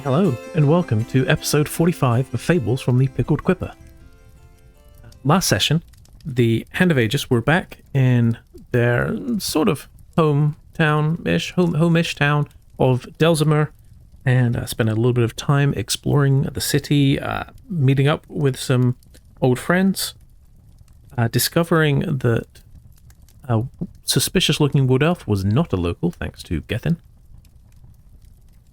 Hello, and welcome to episode 45 of Fables from the Pickled Quipper. Last session, the Hand of Aegis were back in their sort of hometown-ish, home-ish town of Delzimer, and spent a little bit of time exploring the city, meeting up with some old friends, discovering that a suspicious-looking wood elf was not a local, thanks to Gethin,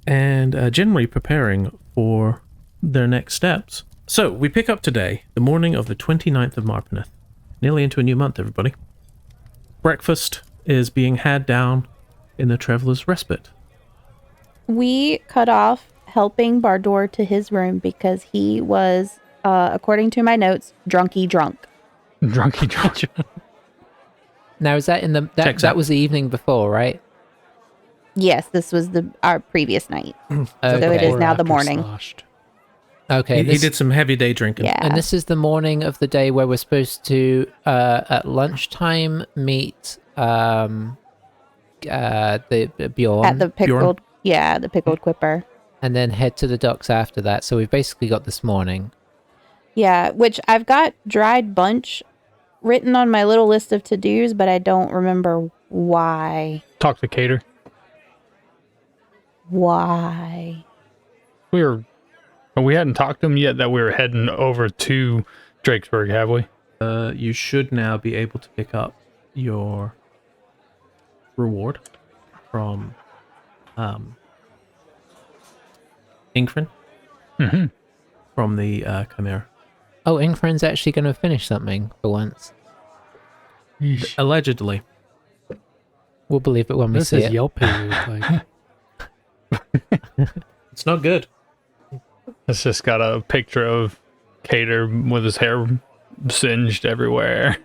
and generally preparing for their next steps. So, we pick up today, the morning of the 29th of Marpeneth. Nearly into a new month, everybody. Breakfast is being had down in the Traveler's Respite. We cut off helping Bardor to his room because he was, according to my notes, drunky drunk. Drunky drunk. Now, is that in the... That was the evening before, right? Yes, this was our previous night. Okay. So it is now the morning. Sloshed. Okay. He did some heavy day drinking. Yeah. And this is the morning of the day where we're supposed to, at lunchtime, meet the Bjorn. At the pickled, the Pickled Quipper. And then head to the docks after that. So we've basically got this morning. Yeah, which I've got dried bunch written on my little list of to-dos, but I don't remember why. Talk to Cater. Why? We hadn't talked to him yet that we were heading over to Drakesburg, have we? You should now be able to pick up your reward from Ingfrin from the Chimera. Oh, Ingfrin's actually going to finish something for once. Allegedly. We'll believe it when we This see is it. Yelp like. It's not good. It's just got a picture of Cater with his hair singed everywhere.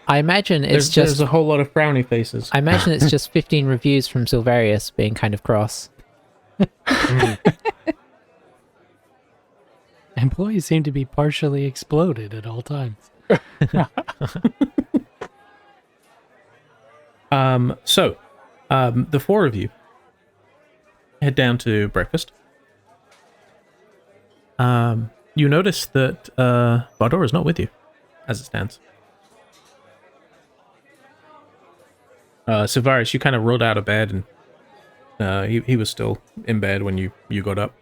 I imagine it's There's a whole lot of frowny faces. I imagine it's just 15 reviews from Silverius being kind of cross. Employees seem to be partially exploded at all times. The four of you head down to breakfast. You notice that Bardor is not with you, as it stands. Silvarius, you kind of rolled out of bed, and he was still in bed when you got up.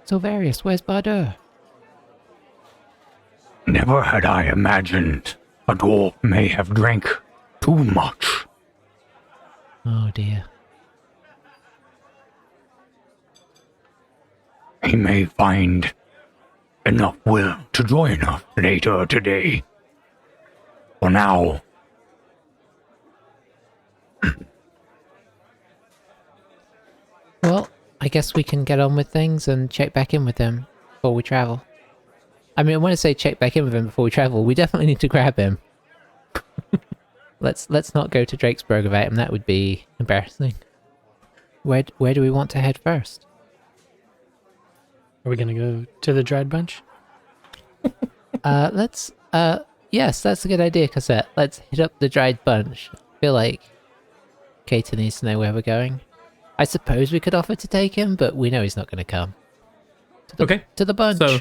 Silverius, where's Bardor? Never had I imagined a dwarf may have drank too much. Oh dear. He may find enough will to join us later today. For now, Well, I guess we can get on with things and check back in with him before we travel. I mean, when I say check back in with him before we travel, we definitely need to grab him. Let's not go to Drakesburg without him. That would be embarrassing. Where do we want to head first? Are we gonna go to the dried bunch? Yes, that's a good idea, Cassette. Let's hit up the dried bunch. I feel like Kater needs to know where we're going. I suppose we could offer to take him, but we know he's not going to come. Okay. To the bunch. So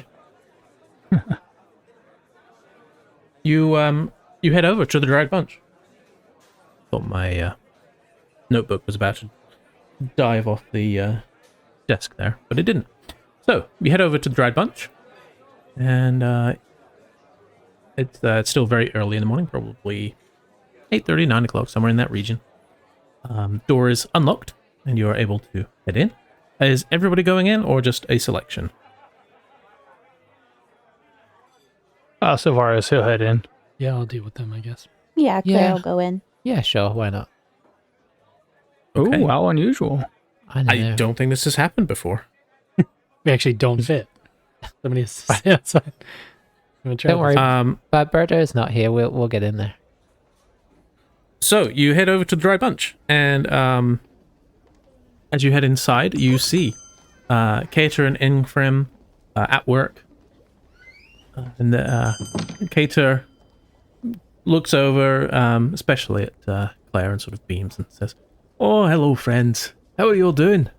you head over to the dried bunch. Thought my notebook was about to dive off the desk there, but it didn't. So you head over to the dried bunch, and it's still very early in the morning, probably 8:30, 9 o'clock, somewhere in that region. Door is unlocked, and you are able to head in. Is everybody going in, or just a selection? Silvarius, he'll head in. Yeah, I'll deal with them, I guess. Yeah, Claire Yeah. will go in. Yeah, sure, why not? Okay. Oh, how unusual. I know. I don't think this has happened before. We actually don't fit. Somebody has to stay outside. I'm gonna try Don't worry. this. But Birdo's not here. We'll get in there. So you head over to the dry bunch, and as you head inside, you see Cater and Ingfrim at work. And Cater looks over, especially at Claire, and sort of beams and says, Oh, hello, friends. How are you all doing?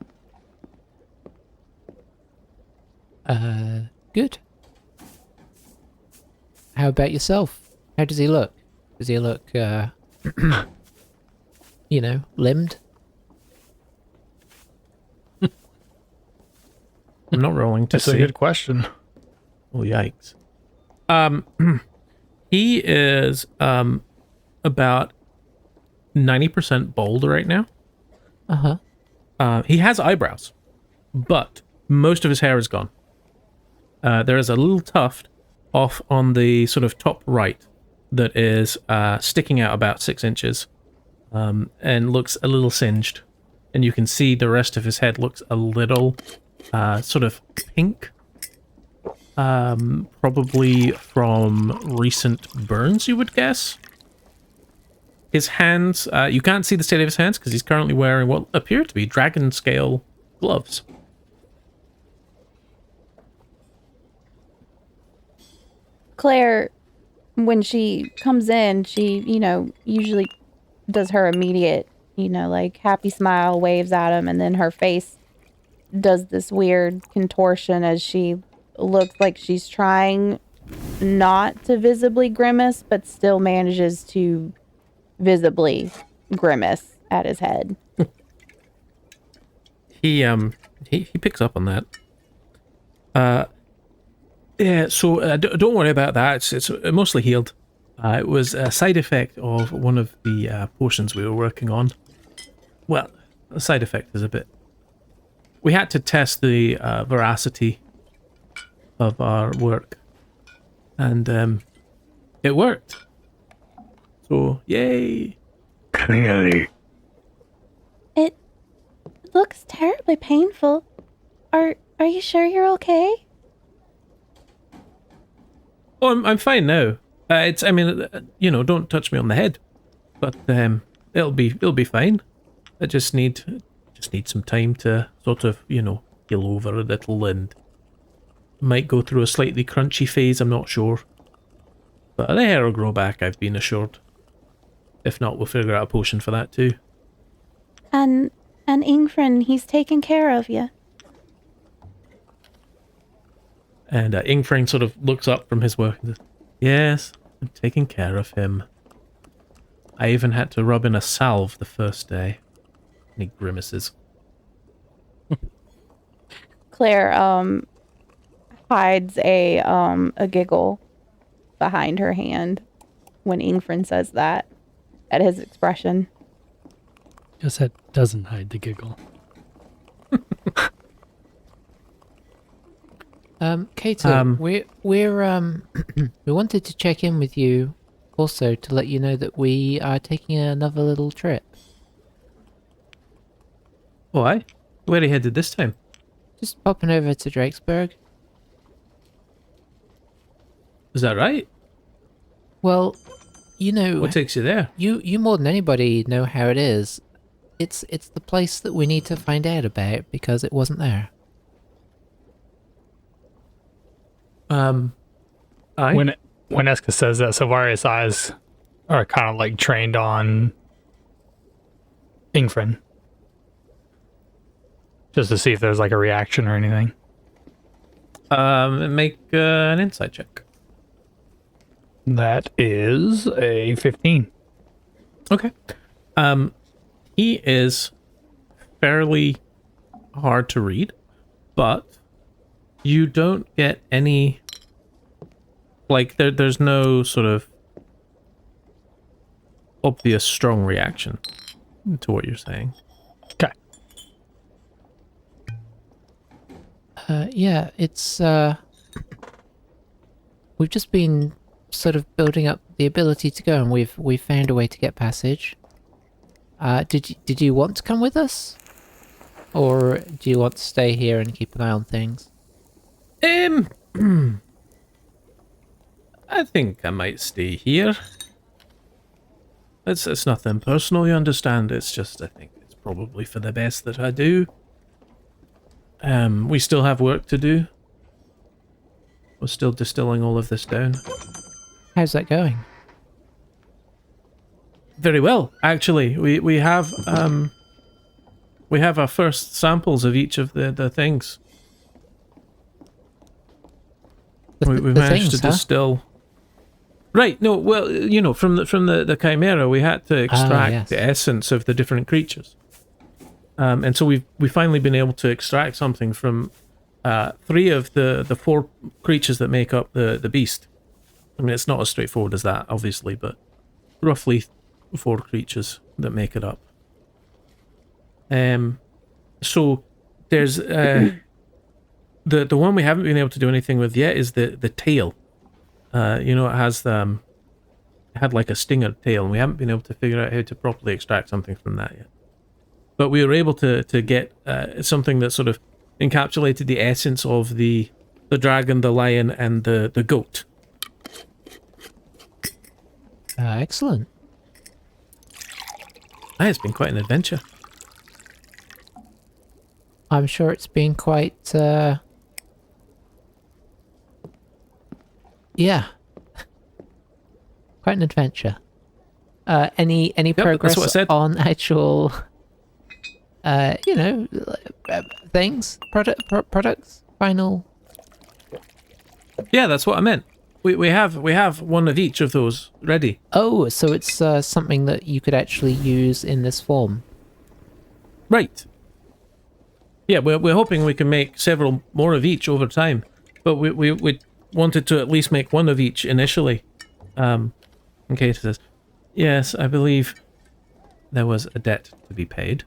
Good. How about yourself? How does he look? Does he look, you know, limbed? I'm not rolling to That's a see. good question. Oh, yikes. He is about 90% bald right now. Uh-huh. He has eyebrows, but most of his hair is gone. There is a little tuft off on the sort of top right that is sticking out about 6 inches and looks a little singed. And you can see the rest of his head looks a little sort of pink. Probably from recent burns, you would guess. His hands, you can't see the state of his hands because he's currently wearing what appear to be dragon scale gloves. Claire, when she comes in, she, usually does her immediate, like happy smile, waves at him, and then her face does this weird contortion as she looks like she's trying not to visibly grimace, but still manages to visibly grimace at his head. He picks up on that. Yeah, so don't worry about that. It's mostly healed. It was a side effect of one of the potions we were working on. Well, a side effect is a bit... We had to test the veracity of our work. And it worked. So, yay! Clearly. It looks terribly painful. Are you sure you're okay? Oh, I'm fine now. Don't touch me on the head. But it'll be fine. I just need some time to sort of, heal over a little, and might go through a slightly crunchy phase, I'm not sure. But the hair will grow back, I've been assured. If not, we'll figure out a potion for that too. And Ingfrin, he's taking care of you. And Ingfring sort of looks up from his work and says, yes, I'm taking care of him. I even had to rub in a salve the first day. And he grimaces. Claire hides a giggle behind her hand when Ingfrin says that at his expression. Guess that doesn't hide the giggle. Kato, we're we wanted to check in with you also to let you know that we are taking another little trip. Why? Where are you headed this time? Just popping over to Drakesburg. Is that right? Well, What takes you there? you more than anybody know how it is. It's the place that we need to find out about because it wasn't there. Aye. When Eska says that, Savarius' eyes are kind of like trained on Ingfrin. Just to see if there's like a reaction or anything. Make an insight check. That is a 15. Okay. He is fairly hard to read, but you don't get any, like, there's no sort of obvious strong reaction to what you're saying. Okay. Yeah, it's we've just been sort of building up the ability to go, and we've found a way to get passage. Did you want to come with us, or do you want to stay here and keep an eye on things? I think I might stay here. It's nothing personal, you understand. It's just I think it's probably for the best that I do. We still have work to do. We're still distilling all of this down. How's that going? Very well, actually. We have we have our first samples of each of the things. We managed to distill. Right. No. Well, from the chimera, we had to extract the essence of the different creatures. And so we've finally been able to extract something from 3 of the 4 creatures that make up the beast. I mean, it's not as straightforward as that, obviously, but roughly 4 creatures that make it up. So there's the one we haven't been able to do anything with yet is the tail. It has it had like a stinger tail, and we haven't been able to figure out how to properly extract something from that yet. But we were able to get something that sort of encapsulated the essence of the dragon, the lion, and the goat. Excellent. It's been quite an adventure. I'm sure it's been quite, yeah, quite an adventure. Any progress on actual, things, products, final? Yeah, that's what I meant. We have one of each of those ready. Oh, so it's something that you could actually use in this form. Right. Yeah, we're hoping we can make several more of each over time, but we wanted to at least make one of each initially. Kate says, yes, I believe there was a debt to be paid,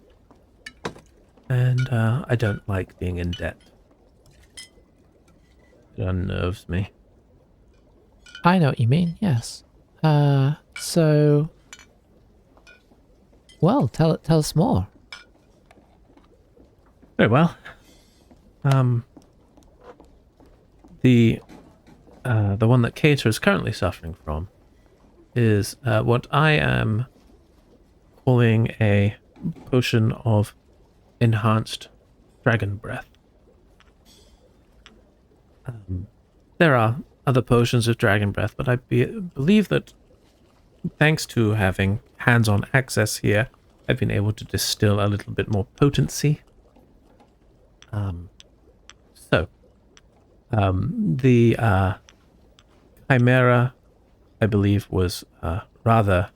and I don't like being in debt. It unnerves me. I know what you mean, yes. So... Well, tell us more. Very well. The one that Cater is currently suffering from is what I am calling a potion of enhanced dragon breath. There are other potions of dragon breath, but I believe that thanks to having hands-on access here, I've been able to distill a little bit more potency. The chimera, I believe, was rather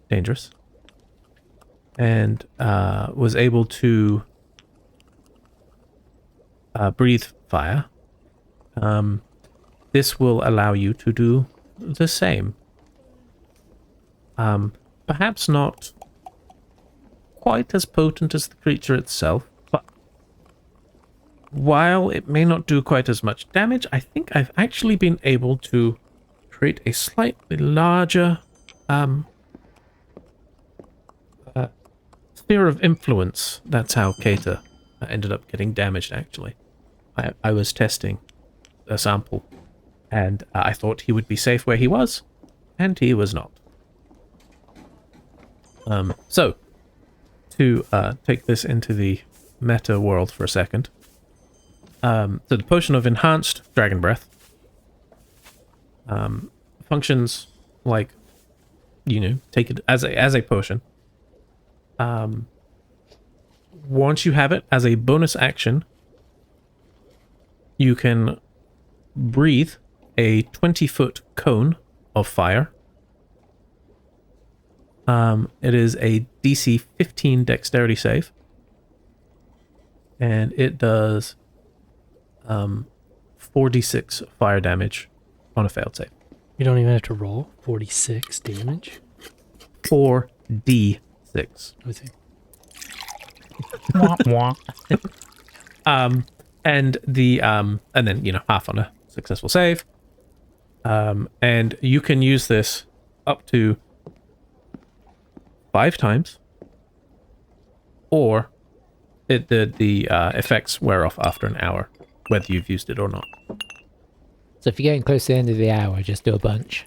dangerous, and was able to breathe fire. This will allow you to do the same. Perhaps not quite as potent as the creature itself, but while it may not do quite as much damage, I think I've actually been able to create a slightly larger sphere of influence. That's how Keita ended up getting damaged, actually. I was testing a sample, and I thought he would be safe where he was, and he was not. So, to take this into the meta world for a second. So the potion of enhanced dragon breath functions like, take it as a potion. Once you have it as a bonus action, you can breathe a 20-foot cone of fire. It is a DC 15 dexterity save. And it does 4d6 fire damage on a failed save. You don't even have to roll 46 damage. 4d6. Let me see. And then half on a successful save. And you can use this up to 5 times, or the effects wear off after an hour, whether you've used it or not. So if you're getting close to the end of the hour, just do a bunch.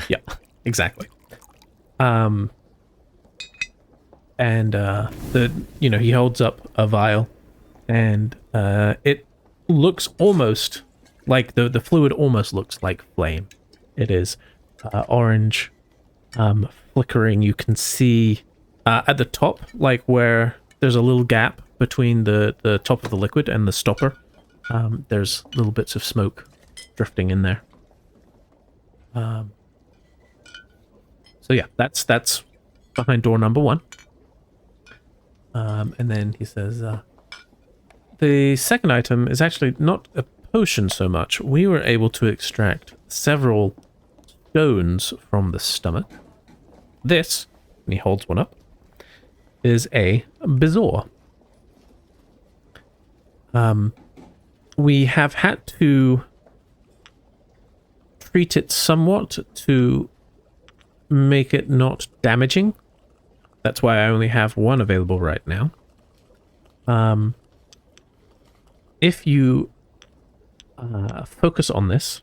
Yeah, exactly. He holds up a vial, and it looks almost like the fluid almost looks like flame. It is orange, flickering. You can see At the top, like where there's a little gap between the top of the liquid and the stopper, there's little bits of smoke drifting in there. So yeah, that's behind door number 1. And then he says, the second item is actually not a potion so much. We were able to extract several stones from the stomach. This, and he holds one up, is a bezoar. We have had to treat it somewhat to make it not damaging. That's why I only have one available right now. If you focus on this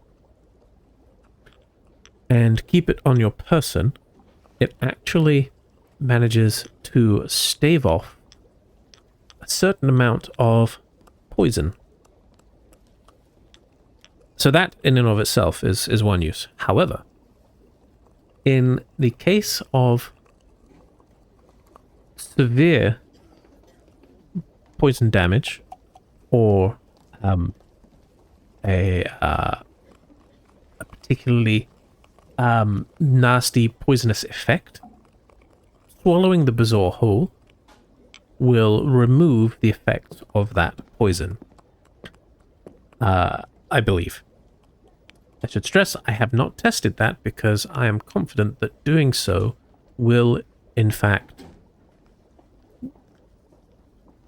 and keep it on your person, it actually manages to stave off a certain amount of poison. So that in and of itself is one use. However, in the case of severe poison damage or a particularly nasty poisonous effect, swallowing the bezoar whole will remove the effects of that poison. I believe. I should stress I have not tested that because I am confident that doing so will, in fact,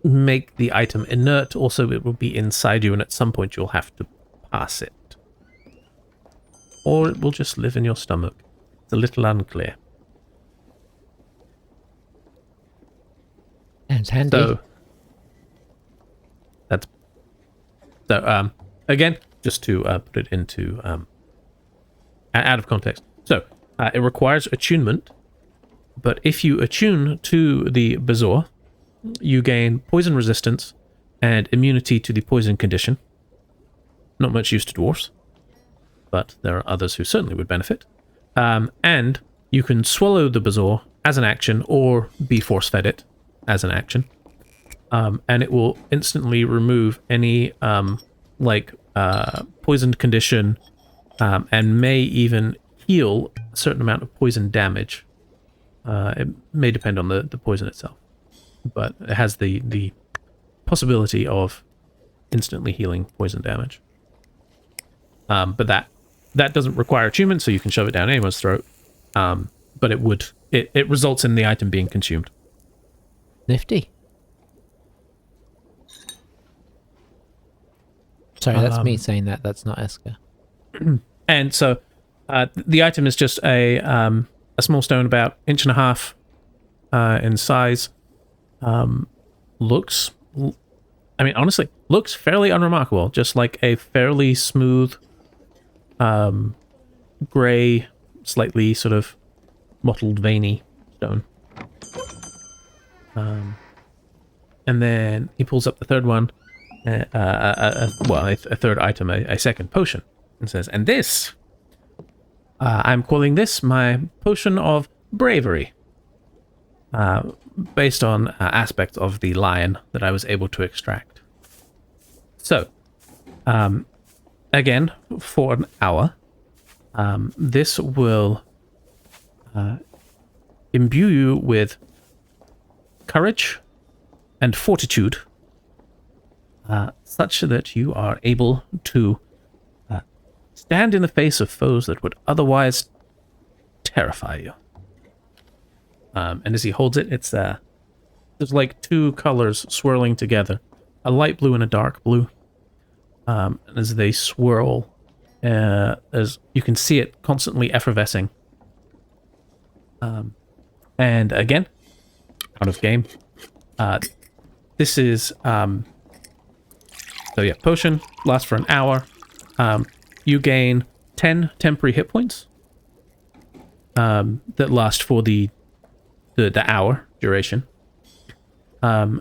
make the item inert. Also, it will be inside you and at some point you'll have to pass it. Or it will just live in your stomach. It's a little unclear. Sounds handy. So again, just to put it into out of context. So it requires attunement, but if you attune to the bezoar, you gain poison resistance and immunity to the poison condition. Not much use to dwarfs, but there are others who certainly would benefit. And you can swallow the bezoar as an action or be force-fed it as an action. And it will instantly remove any poisoned condition and may even heal a certain amount of poison damage. It may depend on the poison itself, but it has the possibility of instantly healing poison damage. But that doesn't require attunement, so you can shove it down anyone's throat. But it results in the item being consumed. Nifty. Sorry, that's me saying that. That's not Esker. And so the item is just a small stone about 1.5 inches in size. Looks fairly unremarkable. Just like a fairly smooth, gray, slightly sort of mottled, veiny stone. And then he pulls up the third one. A third item, a second potion, and says, and this, I'm calling this my potion of bravery, based on aspects of the lion that I was able to extract. So, again, for an hour, this will imbue you with courage and fortitude, such that you are able to stand in the face of foes that would otherwise terrify you. And as he holds it, it's there's like two colors swirling together, a light blue and a dark blue. And as they swirl, as you can see it constantly effervescing. And again, out of game. This is so yeah, potion lasts for an hour. You gain 10 temporary hit points that last for the hour duration.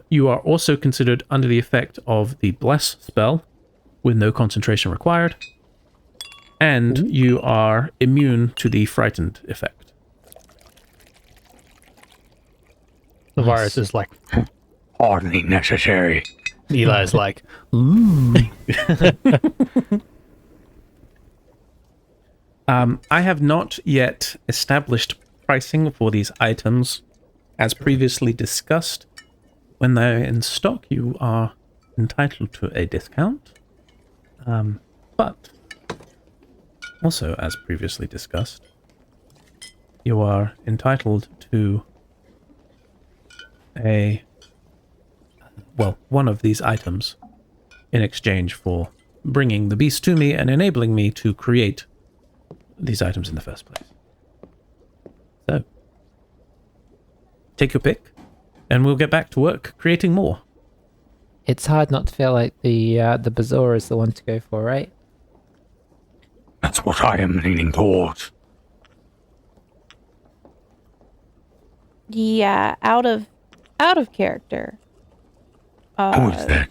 You are also considered under the effect of the Bless spell with no concentration required. And you are immune to the Frightened effect. The virus is like, Hardly necessary. Eli's like, I have not yet established pricing for these items. As previously discussed, when they're in stock, you are entitled to a discount. But also, as previously discussed, you are entitled to one of these items in exchange for bringing the beast to me and enabling me to create these items in the first place. So, take your pick, and we'll get back to work creating more. It's hard not to feel like the bazaar is the one to go for, right? That's what I am leaning towards. Yeah, out of character. Who is that?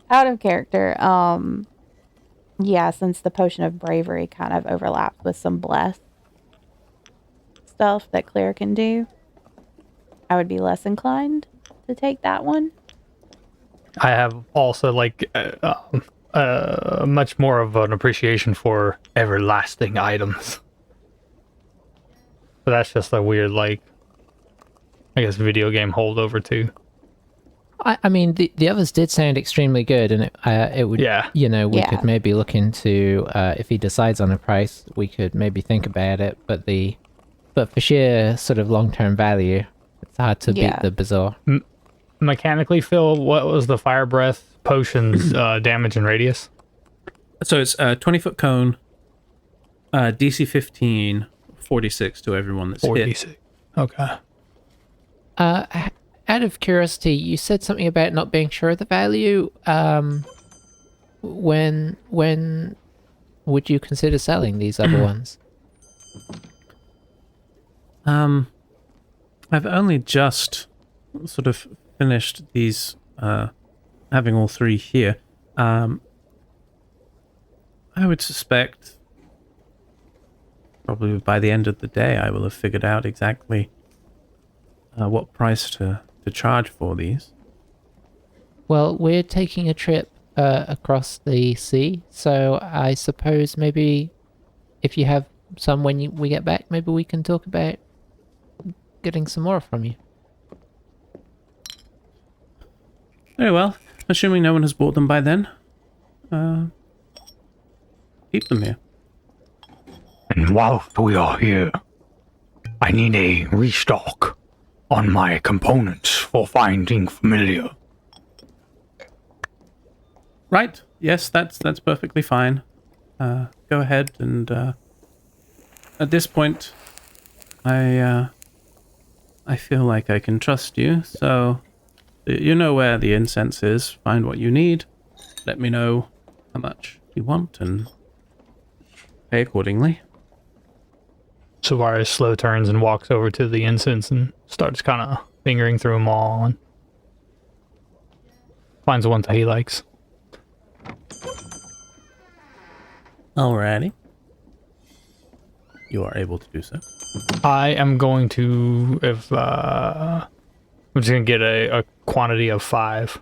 Out of character. Yeah, since the potion of bravery kind of overlaps with some bless stuff that Claire can do, I would be less inclined to take that one. I have also like much more of an appreciation for everlasting items. But that's just a weird, like, I guess, video game holdover too. I mean, the others did sound extremely good, and it would, Yeah. you know, we Yeah. could maybe look into, if he decides on a price, we could maybe think about it, but for sheer sort of long-term value, it's hard to Yeah. beat the bazaar. Mechanically, Phil, what was the fire breath potion's damage and radius? So it's a 20-foot cone, DC 15, 46 to everyone that's hit. 46. Okay. Out of curiosity, you said something about not being sure of the value. When would you consider selling these other ones? I've only just sort of finished these, having all three here. I would suspect probably by the end of the day I will have figured out exactly what price to charge for these. Well, we're taking a trip across the sea, so I suppose maybe if you have some when we get back, maybe we can talk about getting some more from you. Very well. Assuming no one has bought them by then, keep them here. And whilst we are here, I need a restock on my components for finding familiar. Right. Yes, that's perfectly fine. Go ahead and at this point, I feel like I can trust you. So you know where the incense is. Find what you need. Let me know how much you want and pay accordingly. Suarez slow turns and walks over to the incense and starts kind of fingering through them all and finds the ones that he likes. Alrighty. You are able to do so. I am going to, I'm just going to get a quantity of 5.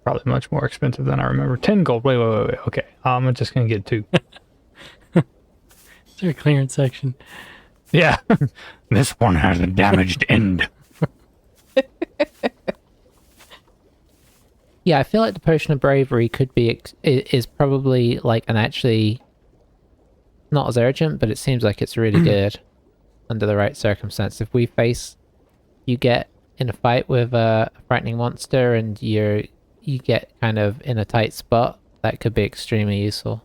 Probably much more expensive than I remember. 10 gold. Wait. Okay. I'm just going to get 2. Is there a clearance section? Yeah. This one has a damaged end. Yeah, I feel like the potion of bravery could be is probably like an actually not as urgent, but it seems like it's really good under the right circumstance. If you get in a fight with a frightening monster and you get kind of in a tight spot, that could be extremely useful.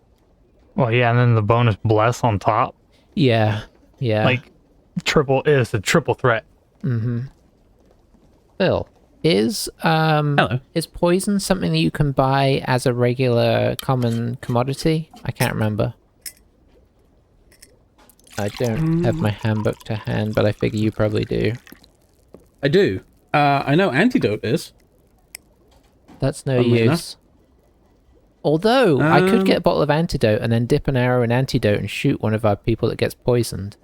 Well, yeah, and then the bonus bless on top. Yeah. Like, it's a triple threat. Mm-hmm. Phil, is Hello. is poison something that you can buy as a regular common commodity? I can't remember. I don't have my handbook to hand, but I figure you probably do. I do. I know antidote is. That's no Funnily use. enough. Although, I could get a bottle of antidote and then dip an arrow in antidote and shoot one of our people that gets poisoned.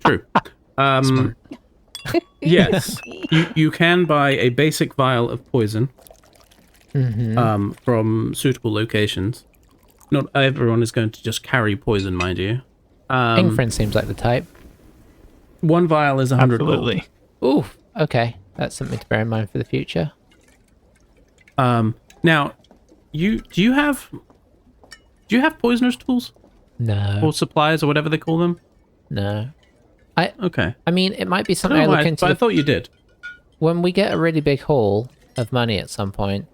true. Smart. Yes, you can buy a basic vial of poison from suitable locations. Not everyone is going to just carry poison, mind you. Ingfrin seems like the type. One vial is 100 gold. Absolutely. Ooh, okay. That's something to bear in mind for the future. Now, do you have poisoner's tools No, or supplies or whatever they call them? no. Okay. I mean, it might be I something don't I know look why, into but I thought you did. when we get a really big haul of money at some point.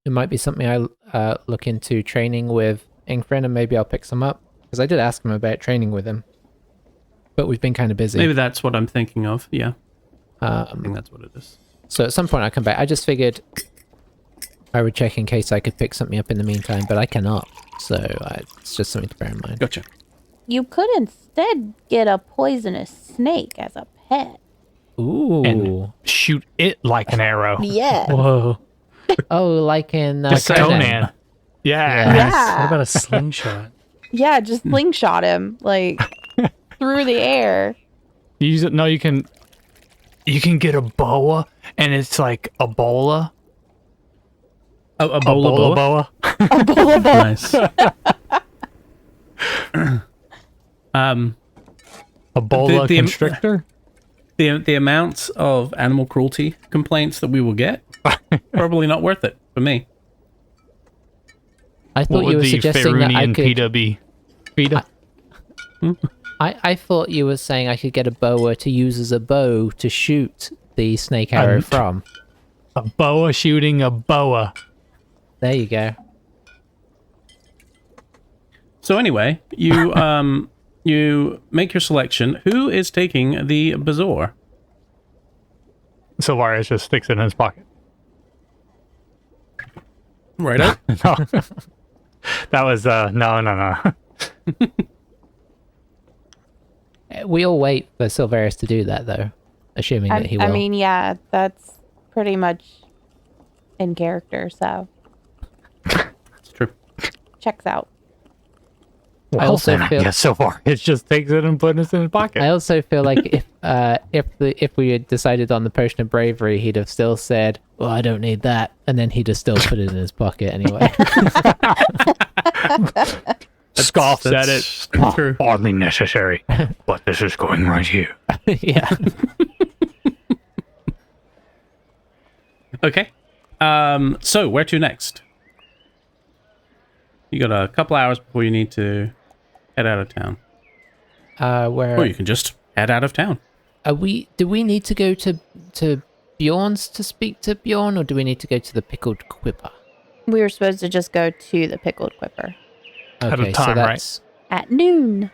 It might be something I look into training with Ingfrin, and maybe I'll pick some up because I did ask him about training with him, but we've been kind of busy. Maybe that's what I'm thinking of. Yeah, I Um, think that's what it is. so at some point I'll come back. I just figured I would check in case I could pick something up in the meantime, but I cannot. So it's just something to bear in mind. Gotcha. You could instead get a poisonous snake as a pet. Ooh. And shoot it like an arrow. Yes. Whoa. Oh, like in Like Conan. Conan. Yeah. Yeah. What about a slingshot? Yeah, just slingshot him like through the air. You use it. No, you can get a boa, and it's like a bola. A bola boa. boa. Nice. A bola The- constrictor. The amount of animal cruelty complaints that we will get, probably not worth it for me. I What thought you would were the suggesting that I Faerunian could. PETA be? PETA? I thought you were saying I could get a boa to use as a bow to shoot the snake arrow from. A boa shooting a boa. There you go. So anyway, you you make your selection. Who is taking the bazaar? Sylvaris just sticks it in his pocket. Right up. No. That was no. We all wait for Sylvaris to do that, though, assuming that he will. I mean, yeah, that's pretty much in character, so It's true. checks out. Well, I also then, feel- guess so far it just takes it and puts it in his pocket. I also feel like if we had decided on the potion of bravery, he'd have still said, "Well, I don't need that," and then he'd have still put it in his pocket anyway. Scoffs at it. True. Hardly necessary, but this is going right here. Yeah. Okay. So where to next? You got a couple hours before you need to head out of town. Where Or you can just head out of town. are we? Do we need to go to Bjorn's to speak to Bjorn, or do we need to go to the Pickled Quipper? We were supposed to just go to the Pickled Quipper At a Okay, so time, right? that's at noon.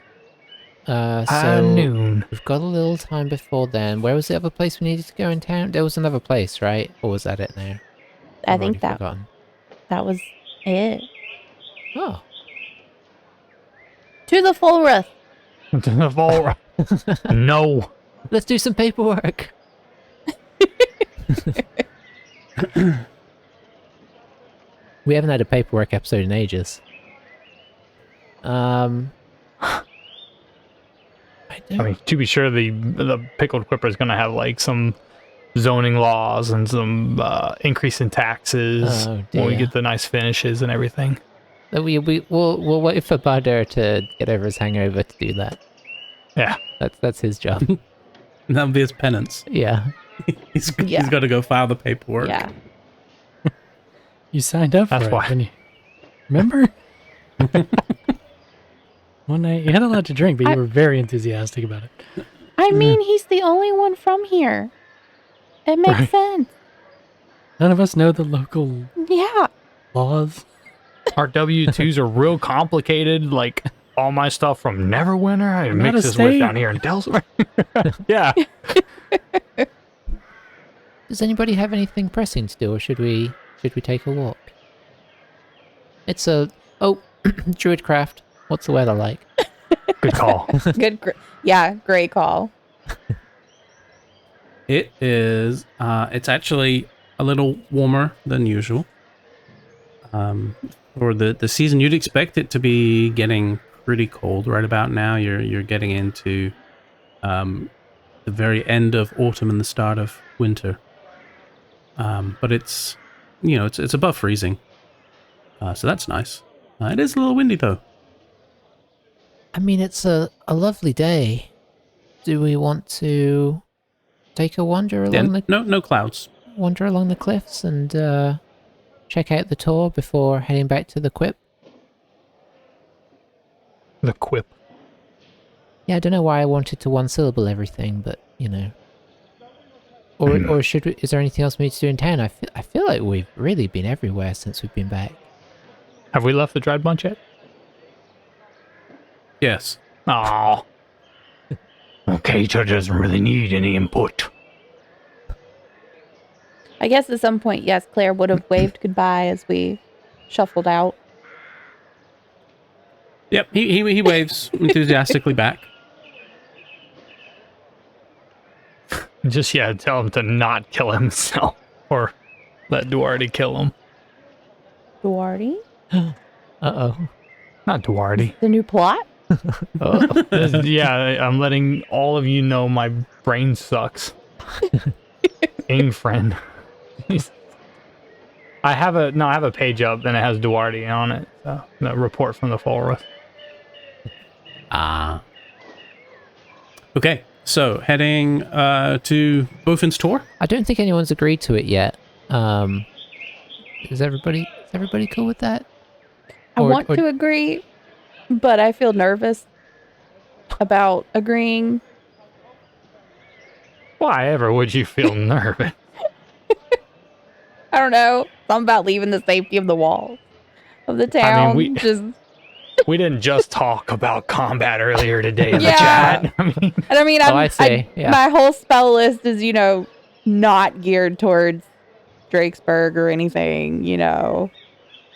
so noon. we've got a little time before then. Where was the other place we needed to go in town? There was another place, right? Or was that it now? I I've think already that forgotten. was it. Oh, To the Fulrith. No. let's do some paperwork. We haven't had a paperwork episode in ages. I don't. I mean, to be sure, the Pickled Quipper is going to have like some zoning laws and some increase in taxes Oh, when we dear. get the nice finishes and everything. We'll wait for Bader to get over his hangover to do that. Yeah. That's his job. That'll be his penance. Yeah. He's Yeah. got to go file the paperwork. Yeah. You signed up for That's it, why. didn't you? Remember? One night, you had a lot to drink, but you were very enthusiastic about it. I mean, he's the only one from here. It makes Right. sense. None of us know the local Yeah. laws. Our W-2s are real complicated. Like all my stuff from Neverwinter, I Not a mix this state. with down here in Delaware. Yeah. Does anybody have anything pressing to do, or should we take a walk? It's a Druidcraft. What's the weather like? Good call. Yeah, great call. It is. It's actually a little warmer than usual. For the season, you'd expect it to be getting pretty cold right about now. You're getting into the very end of autumn and the start of winter. But it's, it's above freezing. So that's nice. It is a little windy though. I mean, it's a lovely day. Do we want to take a wander along No clouds. wander along the cliffs and check out the tour before heading back to the Quip? The Quip. Yeah, I don't know why I wanted to one syllable everything, but Or should we, is there anything else we need to do in town? I feel like we've really been everywhere since we've been back. Have we left the Dried Bunch yet? Yes. Oh. Kato doesn't really need any input. I guess at some point, yes, Claire would have waved goodbye as we shuffled out. Yep, he waves enthusiastically back. Just, tell him to not kill himself. Or let Duarte kill him. Duarte? Uh-oh. Not Duarte. The new plot? I'm letting all of you know my brain sucks. Game friend. I have a page up and it has Duarte on it. So, the report from the forest. Okay, so heading to Bofin's tour. I don't think anyone's agreed to it yet. Is everybody cool with that? I want to agree, but I feel nervous about agreeing. Why ever would you feel nervous? I don't know. Something about leaving the safety of the walls of the town. We didn't just talk about combat earlier today in the Yeah. chat. I see. Yeah. My whole spell list is, not geared towards Drakesburg or anything,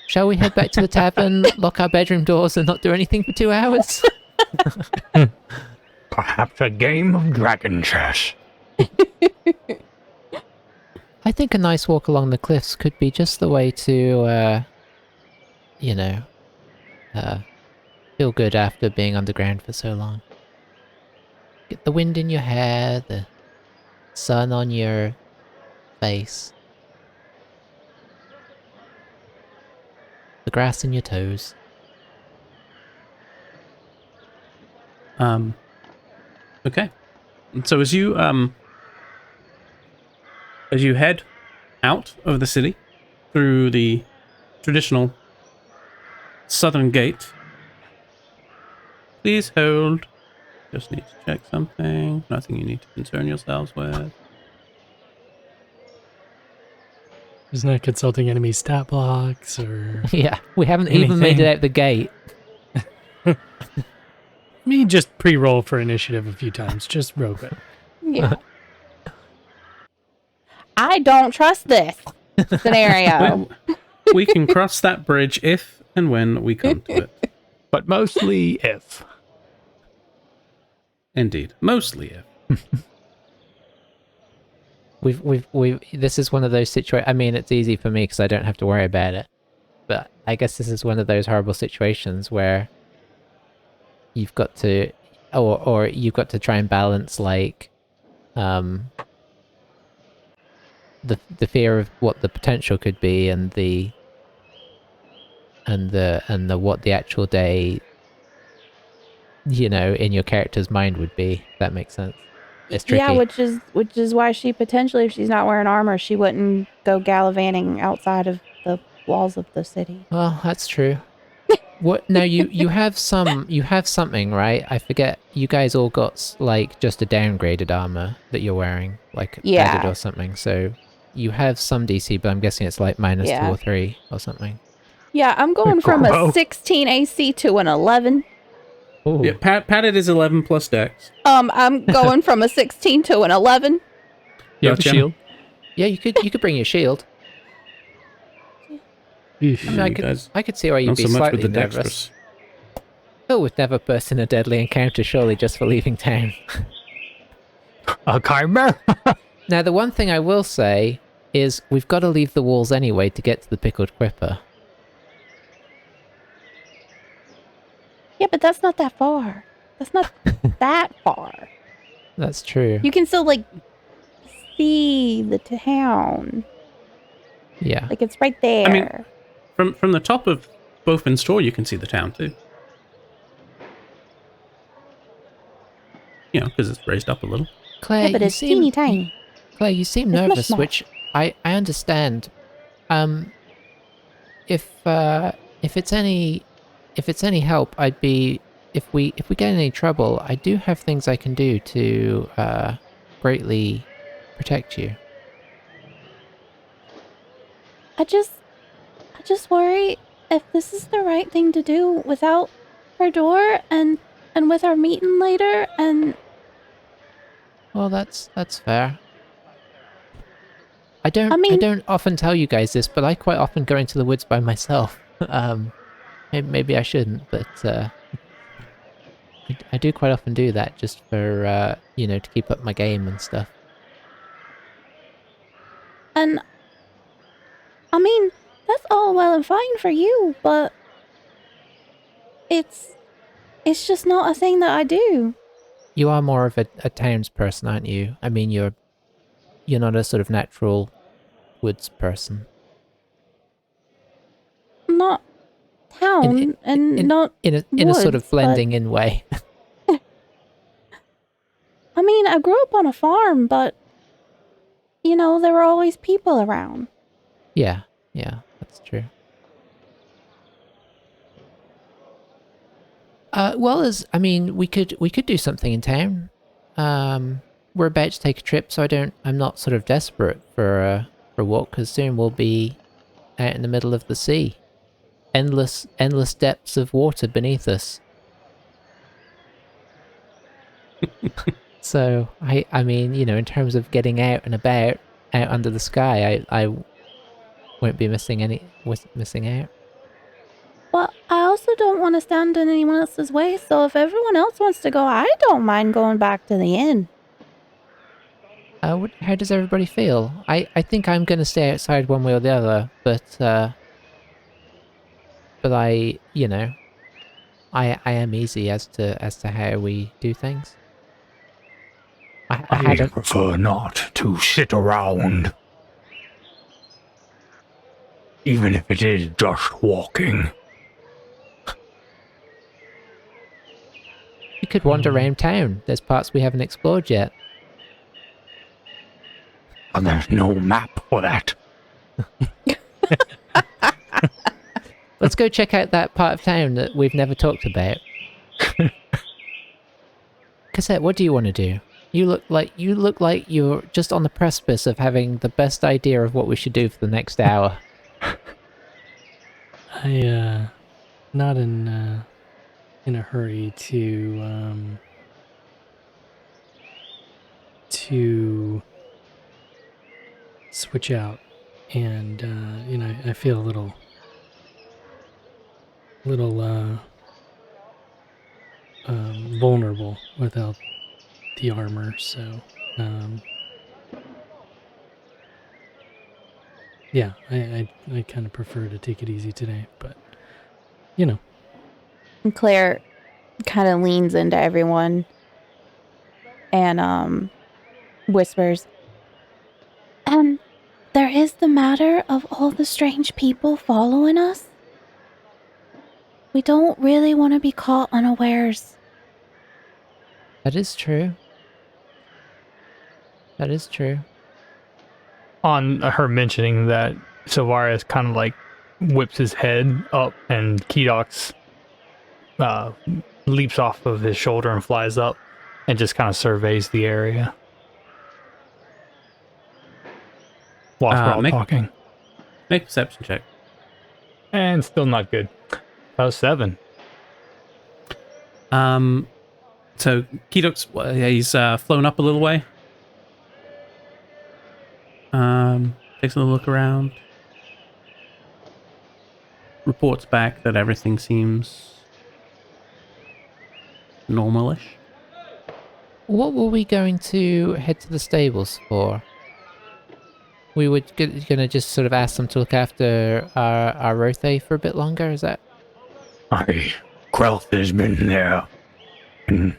Shall we head back to the tavern, lock our bedroom doors, and not do anything for 2 hours? Perhaps a game of dragon chess. I think a nice walk along the cliffs could be just the way to, feel good after being underground for so long. Get the wind in your hair, the sun on your face, the grass in your toes. Okay. And so as you head out of the city through the traditional southern gate, please hold. Just need to check something. Nothing you need to concern yourselves with. Isn't that consulting enemy stat blocks or... Yeah, we haven't even made it out the gate. Me just pre-roll for initiative a few times. Just rope it. Yeah. I don't trust this scenario. We can cross that bridge if and when we come to it. But mostly if. Indeed. Mostly if. We've this is one of those situations. I mean, it's easy for me because I don't have to worry about it. But I guess this is one of those horrible situations where you've got to, or you've got to try and balance like, the fear of what the potential could be and the what the actual day, in your character's mind would be. If that makes sense. It's tricky. Yeah, which is why she potentially, if she's not wearing armor, she wouldn't go gallivanting outside of the walls of the city. Well, that's true. What? No, you have something, right? I forget. You guys all got like just a downgraded armor that you're wearing, like padded or something. So you have some DC, but I'm guessing it's like -2 or 3 or something. Yeah, I'm going from a 16 AC to an 11. Ooh. Yeah, padded is 11 plus dex. I'm going from a 16 to an 11. You have a Gotcha. shield? Yeah, you could bring your shield. I mean, I could see why you'd Not be so much slightly with the nervous. dexterous. Phil would never burst in a deadly encounter, surely, just for leaving town. A chimera? Now, the one thing I will say is we've got to leave the walls anyway to get to the Pickled Quipper. Yeah, but that's not that far. That's not that far. That's true. You can still, like, see the town. Yeah. Like, it's right there. I mean, from the top of Bofin's Tor, you can see the town too. You know, because it's raised up a little. Claire, yeah, but you it's seem teeny tiny. Claire, you seem It's much nervous, smaller. which I understand. If it's any help, I'd be if we get in any trouble, I do have things I can do to greatly protect you. I just worry if this is the right thing to do without her door and with our meeting later and Well, that's fair. I I mean- don't often tell you guys this, but I quite often go into the woods by myself. Maybe I shouldn't, but I do quite often do that just for you know, to keep up my game and stuff. and I mean, that's all well and fine for you, but it's just not a thing that I do. You are more of a townsperson, aren't you? I mean, you're not a sort of natural woods person. Not town and not in a sort of woods, but- blending in way. I mean, I grew up on a farm, but you know, there were always people around. Yeah, that's true. Well, I mean, we could do something in town. We're about to take a trip, so I'm not sort of desperate for a walk, because soon we'll be out in the middle of the sea. Endless depths of water beneath us. So, I mean, you know, in terms of getting out and about, out under the sky, I won't be missing out. But I also don't want to stand in anyone else's way, so if everyone else wants to go, I don't mind going back to the inn. How does everybody feel? I think I'm going to stay outside one way or the other, but I, you know, I am easy as to how we do things. I I had a, prefer not to sit around. Even if it is just walking. we could wander around town. There's parts we haven't explored yet. But there's no map for that. Let's go check out that part of town that we've never talked about. Cassette, what do you want to do? You look like you're just on the precipice of having the best idea of what we should do for the next hour. Not in a hurry to switch out, and you know, I feel a little vulnerable without the armor, so yeah, I kind of prefer to take it easy today, but you know. And Claire kind of leans into everyone and whispers, "And there is the matter of all the strange people following us. We don't really want to be caught unawares." That is true. That is true. On her mentioning that, Sylvaris kind of like whips his head up, and Kedox leaps off of his shoulder and flies up and just kind of surveys the area whilst we're all talking. Make a perception check. And still not good. That was 7. So Kedox, he's flown up a little way. Takes a little look around. Reports back that everything seems normalish. What were we going to head to the stables for? We were gonna just sort of ask them to look after our Rothe for a bit longer, is that? Quelth has been there, and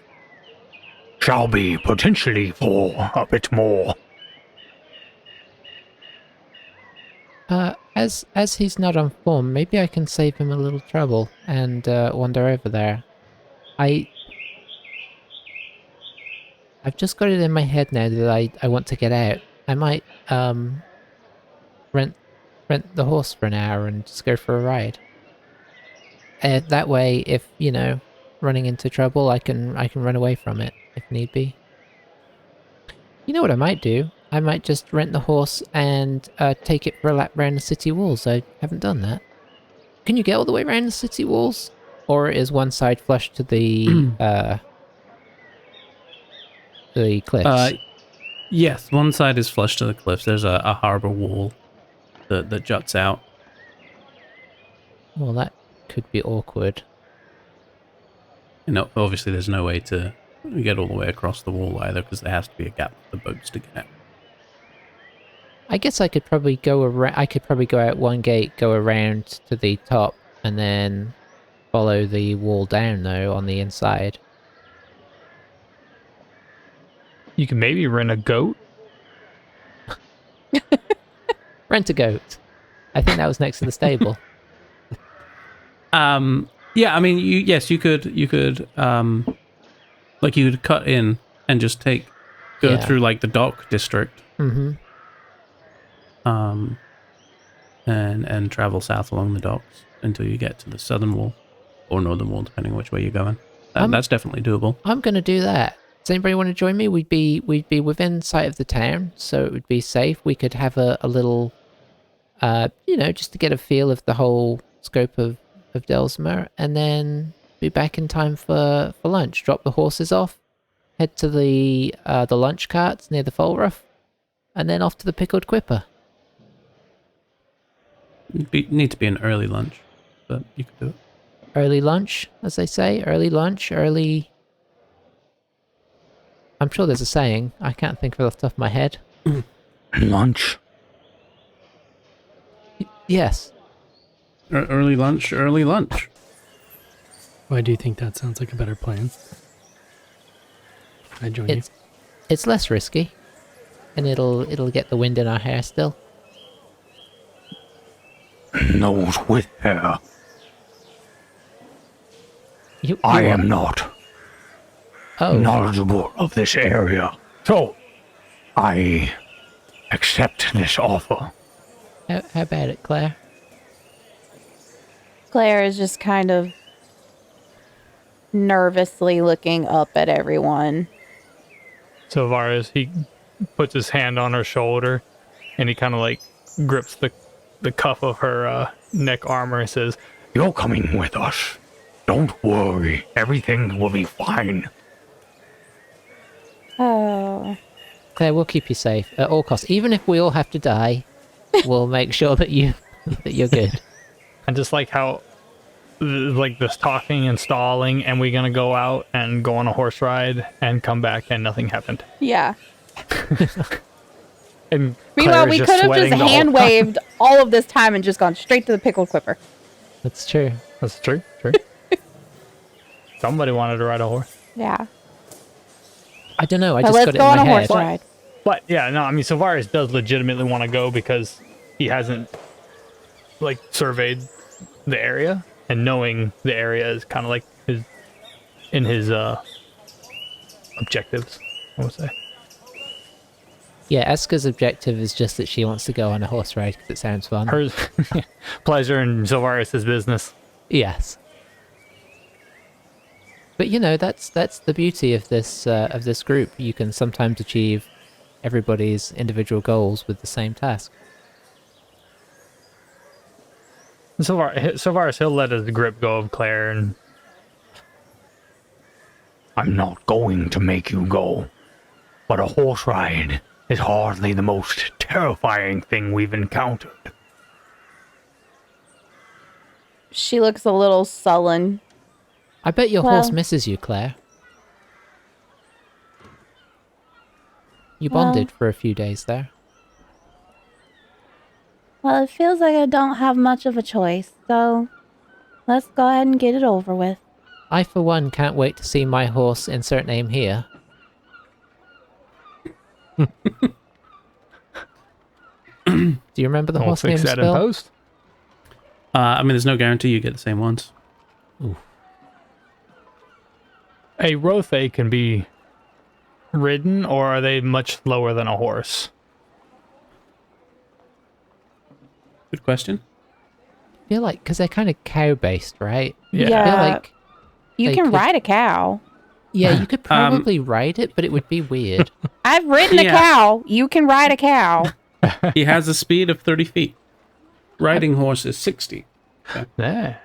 shall be potentially for a bit more. As he's not on form, maybe I can save him a little trouble and wander over there. I've just got it in my head now that I want to get out. I might rent the horse for an hour and just go for a ride. That way, if running into trouble, I can run away from it if need be. You know what I might do? I might just rent the horse and take it for a lap around the city walls. I haven't done that. Can you get all the way around the city walls? Or is one side flush to the cliffs? Yes, one side is flush to the cliffs. There's a harbour wall that juts out. Well, that could be awkward. Obviously there's no way to get all the way across the wall either, because there has to be a gap for the boats to get out. I guess I could probably go around. I could probably go out one gate, go around to the top, and then follow the wall down though on the inside. You can maybe rent a goat. Rent a goat. I think that was next to the stable. Yeah, I mean, you could like you could cut in and just go through like the dock district. Mm-hmm. And travel south along the docks until you get to the southern wall or northern wall, depending which way you're going. That's definitely doable. I'm going to do that. Does anybody want to join me? We'd be within sight of the town, so it would be safe. We could have a little, just to get a feel of the whole scope of Delsmer, and then be back in time for lunch. Drop the horses off, head to the lunch carts near the Fulruff, and then off to the Pickled Quipper. Need to be an early lunch, but you could do it. Early lunch, as they say. Early lunch, early... I'm sure there's a saying. I can't think of it off the top of my head. Lunch? Yes. Early lunch, early lunch. Why do you think that sounds like a better plan? I join you. It's less risky, and it'll get the wind in our hair still. Those with hair. You I are- am not knowledgeable of this area, so I accept this offer. How about it, Claire? Claire is just kind of nervously looking up at everyone. So Varus, he puts his hand on her shoulder and he kind of like grips the cuff of her neck armor and says, You're coming with us. Don't worry. Everything will be fine. Oh. Claire, we'll keep you safe at all costs. Even if we all have to die, we'll make sure that you're good. and just like how like this talking and stalling, and we're gonna go out and go on a horse ride and come back and nothing happened. Yeah. And Meanwhile, Claire is we just could have sweating just the whole hand time. waved all of this time and just gone straight to the Pickled Quipper. That's true. That's true. Somebody wanted to ride a horse. Yeah. I don't know. I So just let's got it go in on my a head. horse ride. But yeah, no, I mean, Savaris does legitimately want to go because he hasn't like surveyed the area, and knowing the area is kind of like his objectives, I would say. Yeah, Eska's objective is just that she wants to go on a horse ride because it sounds fun. Hers pleasure and Savaris' business. Yes. But that's the beauty of this group. You can sometimes achieve everybody's individual goals with the same task. Savaris, he'll let his grip go of Claire, and I'm not going to make you go, but a horse ride is hardly the most terrifying thing we've encountered. She looks a little sullen. I bet your horse Well- misses you, Claire. You Well- bonded for a few days there. Well, it feels like I don't have much of a choice, so let's go ahead and get it over with. I, for one, can't wait to see my horse insert name here. Do you remember the We'll horse fix names, that in Phil? post. I mean, there's no guarantee you get the same ones. A Rothe can be ridden, or are they much slower than a horse? Good question. I feel like, because they're kind of cow-based, right? Yeah. I feel Yeah. like, You they can could- ride a cow. yeah, you could probably ride it, but it would be weird. I've ridden a Yeah. cow. You can ride a cow. He has a speed of 30 feet. Riding horse is 60. Yeah.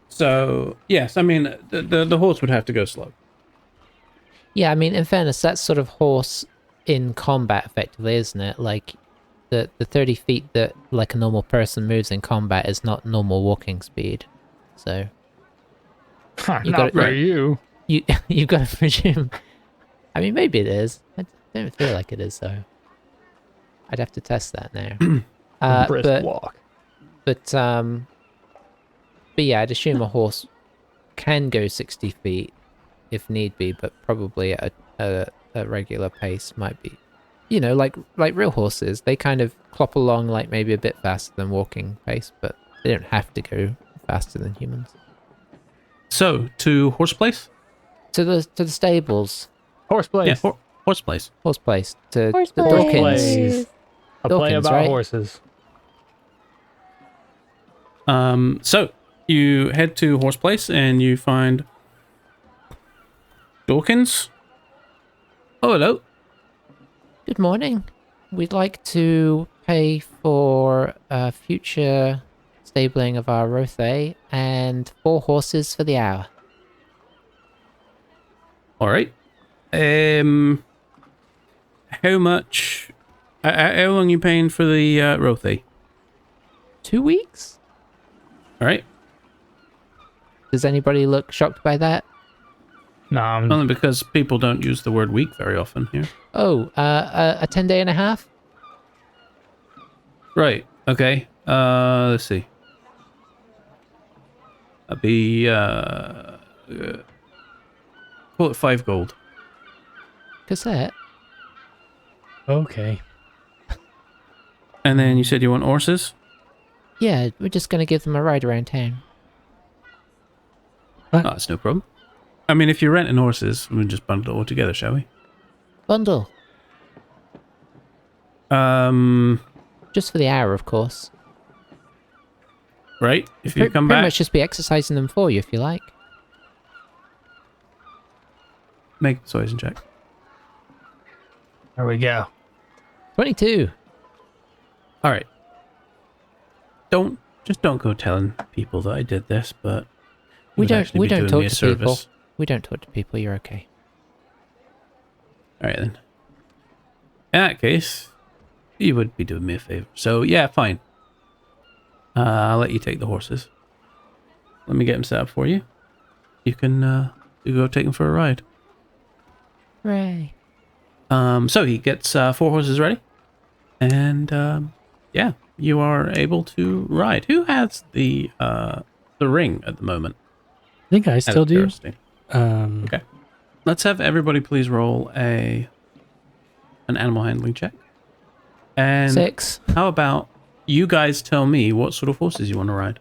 So, yes, I mean, the horse would have to go slow. Yeah, I mean, in fairness, that's sort of horse in combat, effectively, isn't it? Like, the 30 feet that, like, a normal person moves in combat is not normal walking speed. So, You Not got it for right. you. you've got to presume... I mean, maybe it is. I don't feel like it is, though. I'd have to test that now. Brisk But walk. But yeah, I'd assume a horse can go 60 feet if need be, but probably at a regular pace might be. You know, like real horses, they kind of clop along like maybe a bit faster than walking pace, but they don't have to go faster than humans. So, to horse place? To the stables, Horse place. Yeah, horse place. horse place, to Horse the place. Dawkins. Plays. A play Dawkins, about right? horses. So, you head to horse place and you find Dawkins. Oh, hello. Good morning. We'd like to pay for future stabling of our Rothe and 4 horses for the hour. All right. How much? How long you paying for the Rothe? 2 weeks? All right. Does anybody look shocked by that? No, I'm Only because people don't use the word week very often here. Oh, a 10-day and a half? Right. Okay. Let's see. That'd be call it 5 gold. Cassette? Okay. And then you said you want horses? Yeah, we're just gonna give them a ride around town. Oh, that's no problem. I mean, if you're renting horses, we'll just bundle it all together, shall we? Bundle. Just for the hour, of course. Right. If you come Pretty back, much just be exercising them for you, if you like. make a persuasion check. There we go. 22. All right. Don't go telling people that I did this, but We would don't actually be doing talk me a to people. service. We don't talk to people, you're okay. All right then. In that case, you would be doing me a favor. So yeah, fine. I'll let you take the horses. Let me get them set up for you. You can you go take them for a ride. Hooray. So he gets 4 horses ready, and yeah, you are able to ride. Who has the ring at the moment? I think I Out of still do. curiosity. Um, Okay. Let's have everybody please roll an animal handling check. And 6. how about you guys tell me what sort of horses you want to ride?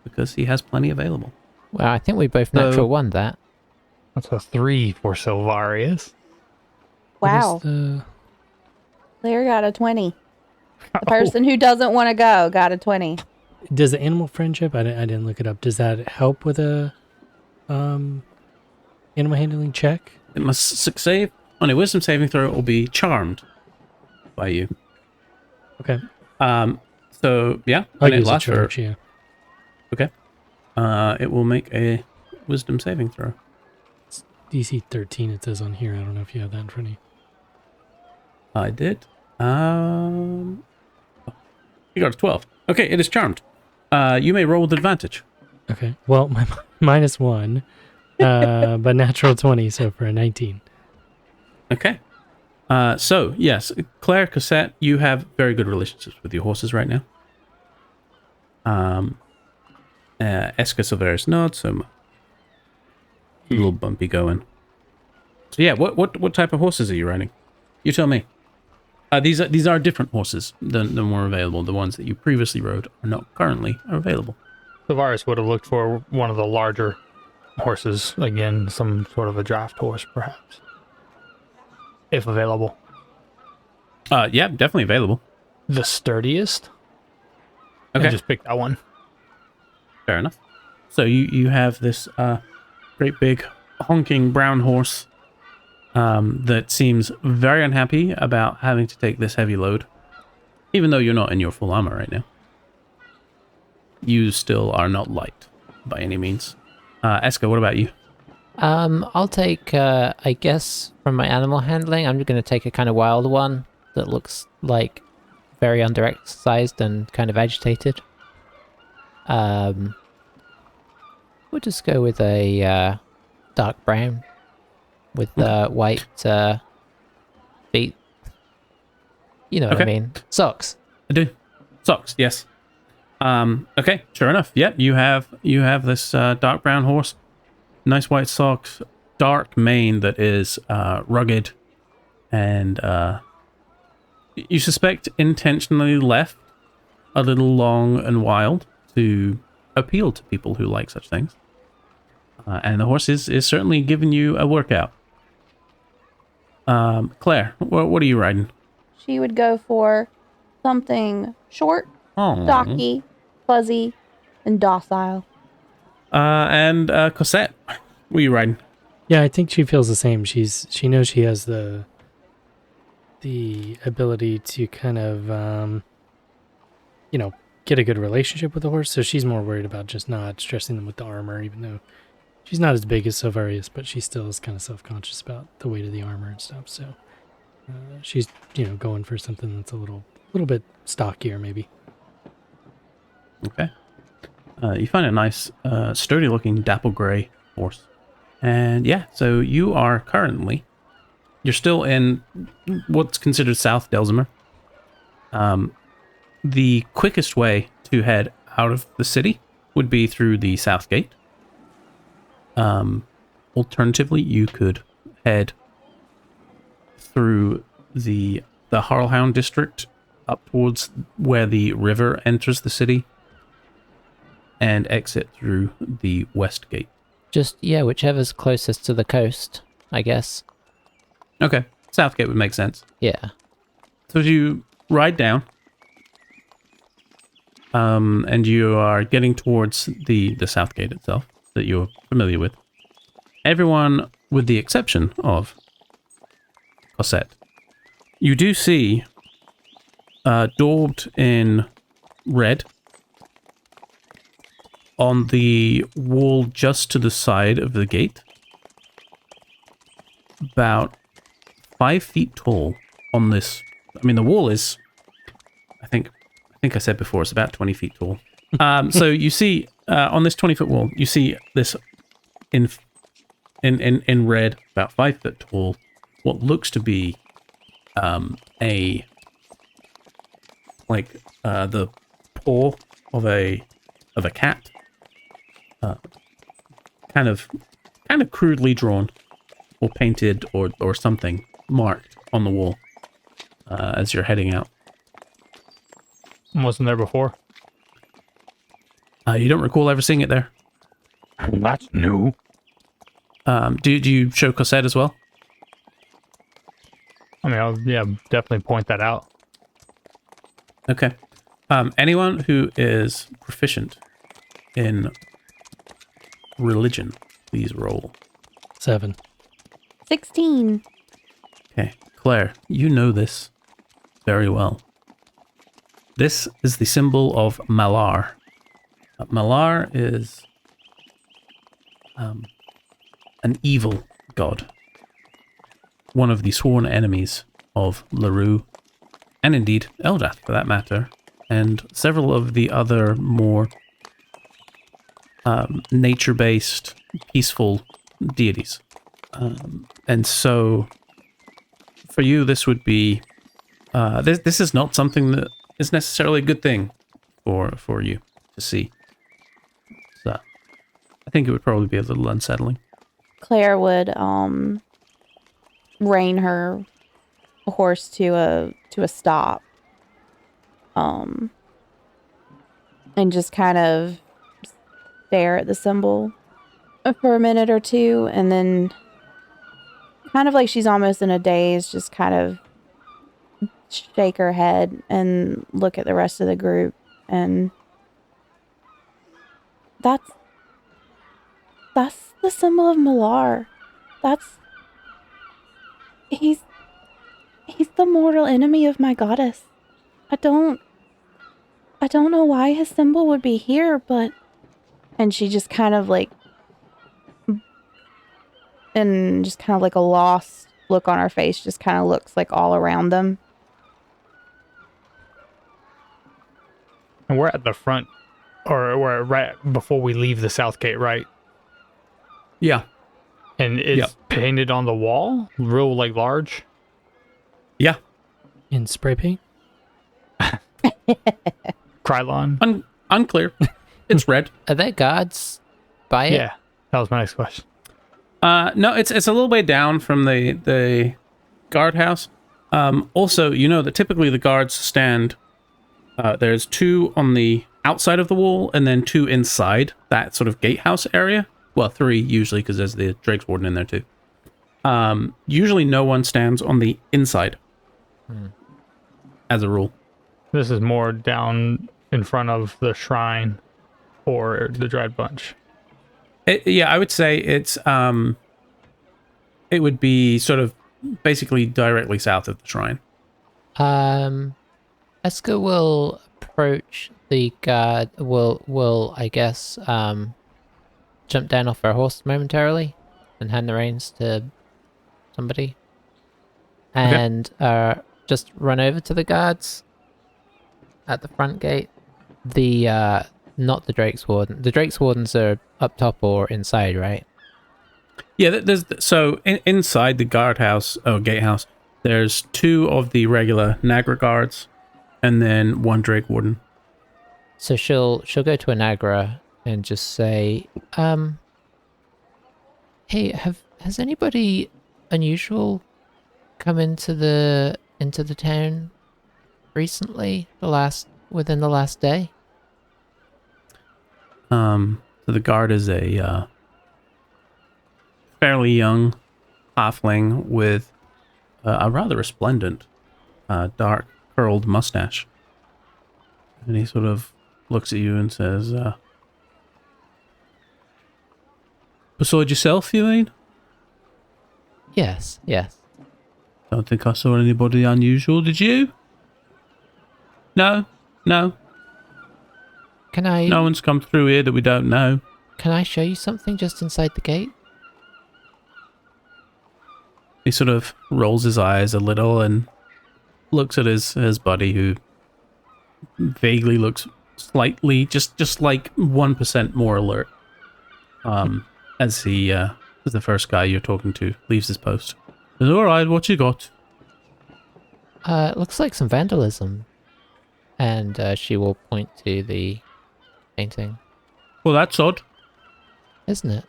Because he has plenty available. Well, I think we both So- natural one that. That's a 3 for Silvarius. what is Wow. the- Claire got a 20. The person who doesn't want to go got a 20. Does the animal friendship? I didn't look it up. Does that help with a animal handling check? It must succeed on a wisdom saving throw. It will be charmed by you. Okay. So yeah, I'll and it use a lasts for charge, yeah. okay. It will make a wisdom saving throw. DC 13 it says on here. I don't know if you have that in front of you. I did. You got a 12. Okay, it is charmed. You may roll with advantage. Okay. Well, my -1, but natural 20, so for a 19. Okay. So yes, Claire Cassette, you have very good relationships with your horses right now. Eska Silveris not so much. A little bumpy going. So yeah, what type of horses are you riding? You tell me. These are different horses than were available. The ones that you previously rode are not currently available. Tavares would have looked for one of the larger horses. Again, some sort of a draft horse, perhaps. If available. Yeah, definitely available. The sturdiest? Okay. And just pick that one. Fair enough. So you have this great big honking brown horse that seems very unhappy about having to take this heavy load, even though you're not in your full armor right now. You still are not light by any means. Eska, what about you? I'll take, I guess, from my animal handling, I'm going to take a kind of wild one that looks like very underexercised and kind of agitated. We'll just go with a dark brown with white feet. You know what I mean? Socks. I do. Socks, yes. Okay, sure enough. Yep, you have this dark brown horse, nice white socks, dark mane that is rugged, and you suspect intentionally left a little long and wild to appeal to people who like such things. And the horse is certainly giving you a workout. Claire, what are you riding? She would go for something short, Oh, stocky, fuzzy, and docile. and Cosette, what are you riding? Yeah, I think she feels the same. She knows she has the ability to kind of get a good relationship with the horse. So she's more worried about just not stressing them with the armor, even though she's not as big as Silvarius, but she still is kind of self-conscious about the weight of the armor and stuff. So she's going for something that's a little bit stockier, maybe. Okay. You find a nice, sturdy-looking dapple gray horse. And yeah, so you're still in what's considered South Delzimer. The quickest way to head out of the city would be through the South Gate. Alternatively, you could head through the Harlhound district up towards where the river enters the city and exit through the West Gate. Just, whichever's closest to the coast, I guess. Okay, South Gate would make sense. Yeah. So as you ride down, and you are getting towards the South Gate itself that you're familiar with, everyone with the exception of Cosette, you do see daubed in red on the wall just to the side of the gate, about 5 feet tall on this. I mean, the wall is, I think I said before, it's about 20 feet tall. So you see on this 20-foot wall, you see this in red, about 5 foot tall, what looks to be the paw of a cat, kind of crudely drawn or painted or something marked on the wall as you're heading out. Wasn't there before? You don't recall ever seeing it there? That's new. Do you show Cosette as well? I mean, I'll definitely point that out. Okay. Anyone who is proficient in religion, please roll. 7. 16. Okay. Claire, you know this very well. This is the symbol of Malar. Malar is an evil god. One of the sworn enemies of Larue, and indeed Eldath for that matter, and several of the other more nature-based, peaceful deities. And so, for you, this would be... this is not something that is necessarily a good thing for you to see. So, I think it would probably be a little unsettling. Claire would rein her horse to a stop. And just kind of stare at the symbol for a minute or two, and then kind of like she's almost in a daze, just kind of shake her head and look at the rest of the group, and that's the symbol of Malar. He's the mortal enemy of my goddess. I don't know why his symbol would be here, but... And she just kind of like... And just kind of like a lost look on her face, just kind of looks like all around them. And we're at the front, or we're right before we leave the south gate, right? Yeah. And it's painted on the wall, real like large. Yeah. In spray paint? Krylon. Unclear. It's red. Are there guards by it? Yeah, that was my next question. No, it's a little way down from the guardhouse. Also, you know that typically the guards stand. There's 2 on the outside of the wall, and then 2 inside that sort of gatehouse area. Well, 3 usually, because there's the Drake's Warden in there too. Usually, no one stands on the inside, as a rule. This is more down in front of the shrine or the Dread Bunch. Yeah, I would say it's it would be sort of basically directly south of the shrine. Eska will approach the guard. Will I guess jump down off her horse momentarily and hand the reins to somebody, and just run over to the guards at the front gate. The not the Drake's Warden. The Drake's Wardens are up top or inside, right? Yeah, there's inside the guardhouse or gatehouse. There's 2 of the regular Nagra guards, and then 1 Drake Warden. So she'll go to Anagra and just say, "Hey, has anybody unusual come into the town recently? Within the last day?" So the guard is a fairly young halfling with a rather resplendent, dark curled mustache, and he sort of looks at you and says, "Beside yourself, you mean?" Yes. Don't think I saw anybody unusual, did you? No. Can I? No one's come through here that we don't know. Can I show you something just inside the gate? He sort of rolls his eyes a little and looks at his buddy, who vaguely looks slightly, just like 1% more alert. As the first guy you're talking to leaves his post. Says, "All right, what you got?" It looks like some vandalism. And she will point to the painting. Well, that's odd. Isn't it?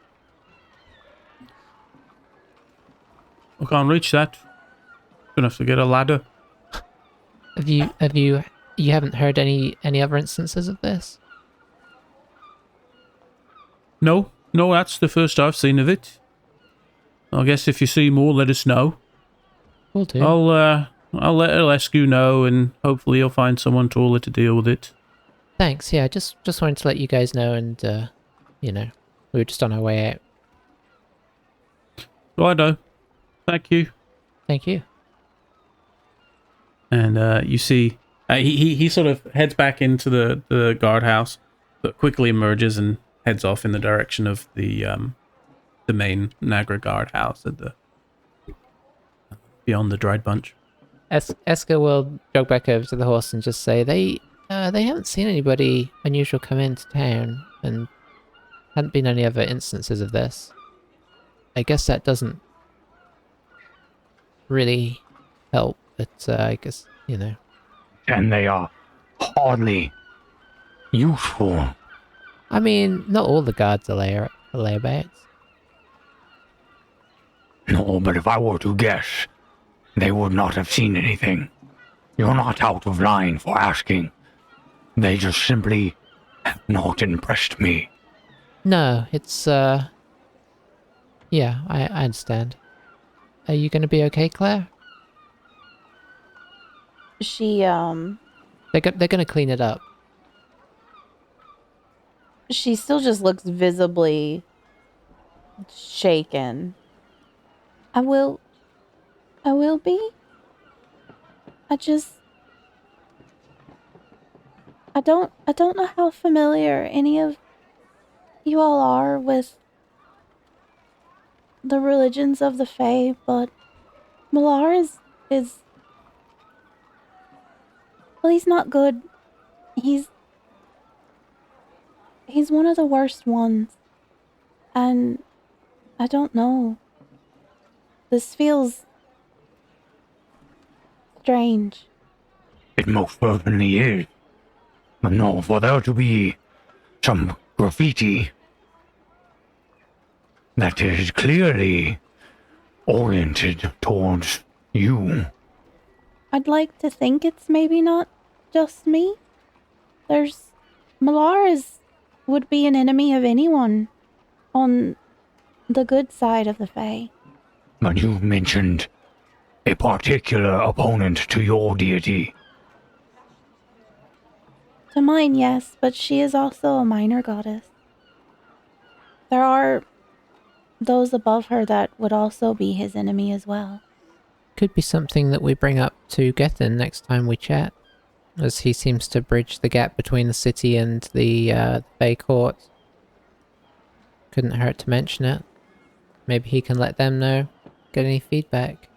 I can't reach that. Gonna have to get a ladder. You haven't heard any other instances of this? No, that's the first I've seen of it. I guess if you see more, let us know. Will do. I'll let Alescu know, and hopefully you'll find someone taller to deal with it. Thanks. Yeah, just wanted to let you guys know, and we were just on our way out. Righto. Thank you. Thank you. And you see, he sort of heads back into the guardhouse, but quickly emerges and heads off in the direction of the main Nagra guardhouse at the beyond the Dried Bunch. Eska will jog back over to the horse and just say they haven't seen anybody unusual come into town, and hadn't been any other instances of this. I guess that doesn't really help, but I guess, And they are hardly useful. I mean, not all the guards are layabouts. No, but if I were to guess, they would not have seen anything. You're not out of line for asking. They just simply have not impressed me. No, it's, yeah, I understand. Are you gonna be okay, Claire? She They're gonna clean it up. she still just looks visibly shaken. I will be. I don't know how familiar any of you all are with the religions of the Fae, but Malar is well, he's not good. He's one of the worst ones. And I don't know. This feels strange. It most certainly is. But no, for there to be some graffiti that is clearly oriented towards you. I'd like to think it's maybe not just me. Malar would be an enemy of anyone on the good side of the Fae. But you mentioned a particular opponent to your deity. To mine, yes, but she is also a minor goddess. There are those above her that would also be his enemy as well. Could be something that we bring up to Gethin next time we chat, as he seems to bridge the gap between the city and the Bay Court. Couldn't hurt to mention it. Maybe he can let them know, get any feedback.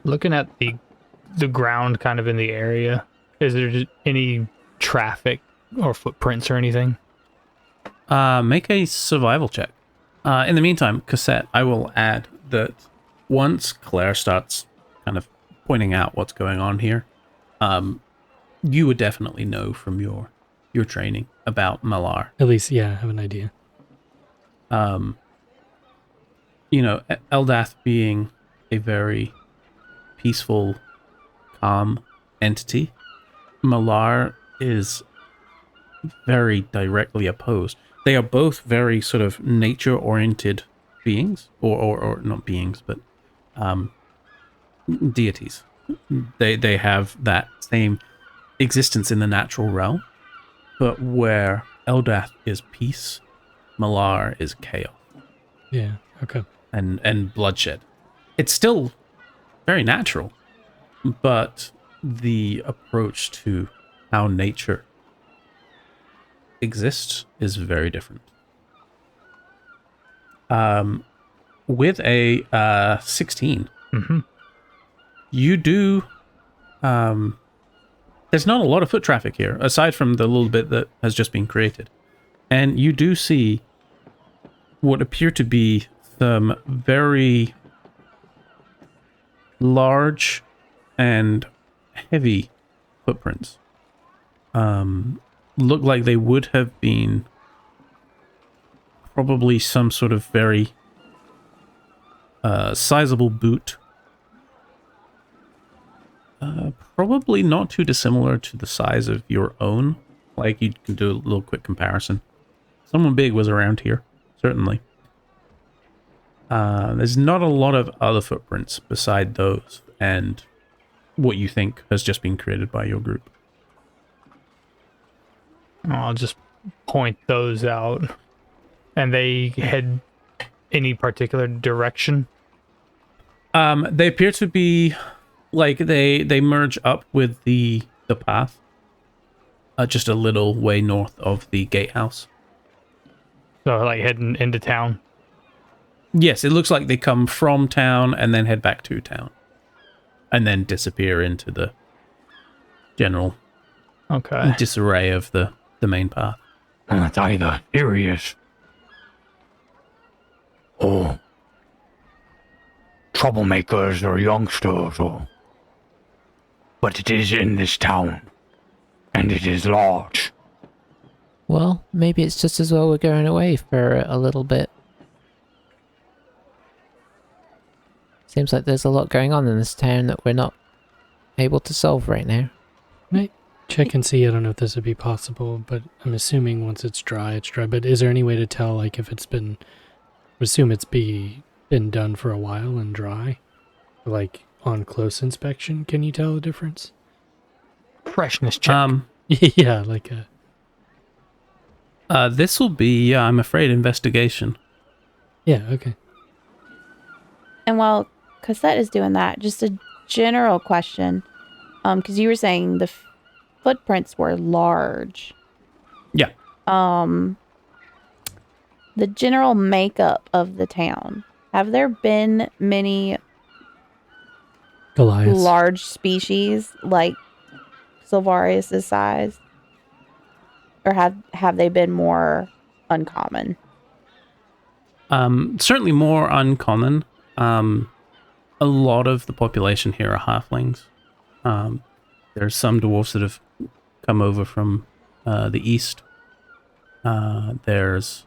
Looking at the ground kind of in the area, is there just any traffic or footprints or anything? Make a survival check. In the meantime, Cassette, I will add that once Claire starts kind of pointing out what's going on here, you would definitely know from your training about Malar. At least, yeah, I have an idea. You know, Eldath being a very peaceful, calm entity, Malar is very directly opposed. They are both very sort of nature-oriented beings, or not beings, but deities. They have that same existence in the natural realm, but where Eldath is peace, Malar is chaos. Yeah, okay. And bloodshed. It's still very natural, but the approach to how nature exists is very different. With a 16, you do. There's not a lot of foot traffic here, aside from the little bit that has just been created, and you do see what appear to be some very large and heavy footprints. Look like they would have been probably some sort of very sizable boot. Probably not too dissimilar to the size of your own. Like, you can do a little quick comparison. Someone big was around here, certainly. There's not a lot of other footprints beside those and what you think has just been created by your group. I'll just point those out. And they head any particular direction? They appear to be like they merge up with the path. Just a little way north of the gatehouse. So like heading into town? Yes, it looks like they come from town and then head back to town. And then disappear into the general disarray of the main path. And it's either serious or troublemakers or youngsters but it is in this town and it is large. Well, maybe it's just as well we're going away for a little bit. Seems like there's a lot going on in this town that we're not able to solve right now. Might check and see. I don't know if this would be possible, but I'm assuming once it's dry, it's dry. But is there any way to tell, like, if it's been... I assume it's been done for a while and dry? Like, on close inspection, can you tell the difference? Freshness check. Yeah, like a... This will be, I'm afraid, investigation. Yeah, okay. And while Cassette is doing that, just a general question, because you were saying the footprints were large. Yeah. The general makeup of the town. Have there been many Goliath. large species like Silvarius' size? Or have they been more uncommon? Certainly more uncommon. A lot of the population here are halflings. There's some dwarves that have come over from the east. There's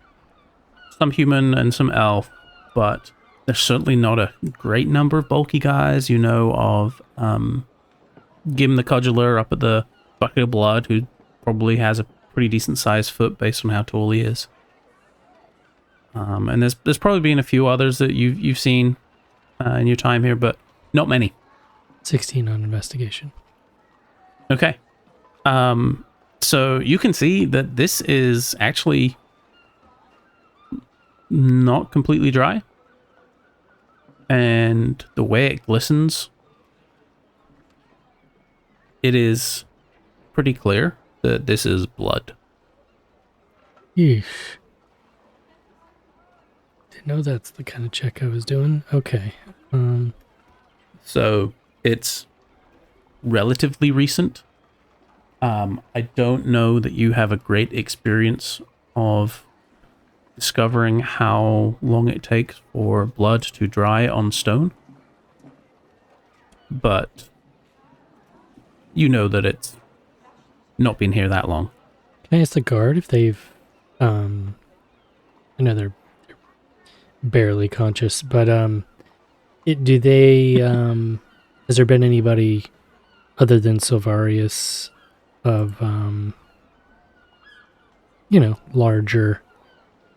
some human and some elf, but there's certainly not a great number of bulky guys. You know of Gim the Cudgeler up at the Bucket of Blood, who probably has a pretty decent sized foot based on how tall he is. And there's probably been a few others that you've seen in your time here, but not many. 16 on investigation. Okay. So you can see that this is actually not completely dry. And the way it glistens, it is pretty clear that this is blood. Yeesh. Didn't know that's the kind of check I was doing. Okay. So it's relatively recent. I don't know that you have a great experience of discovering how long it takes for blood to dry on stone. But you know that it's not been here that long. Can I ask the guard if they've... I know they're barely conscious, but do they... has there been anybody other than Silvarius of, larger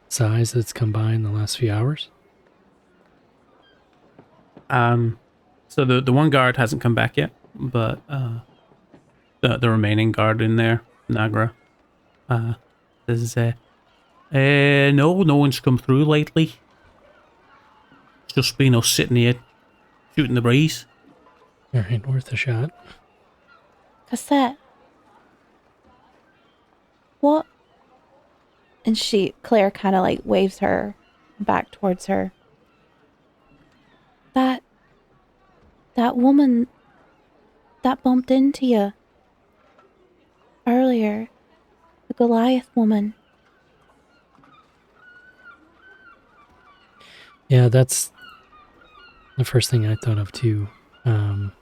size that's come by in the last few hours? So the one guard hasn't come back yet, but the remaining guard in there, Nagra, says, no one's come through lately. It's just been us sitting here shooting the breeze. All right, worth a shot. Cassette. What? And Claire kind of like waves her back towards her. That woman that bumped into you earlier, the Goliath woman. Yeah, that's the first thing I thought of too. I don't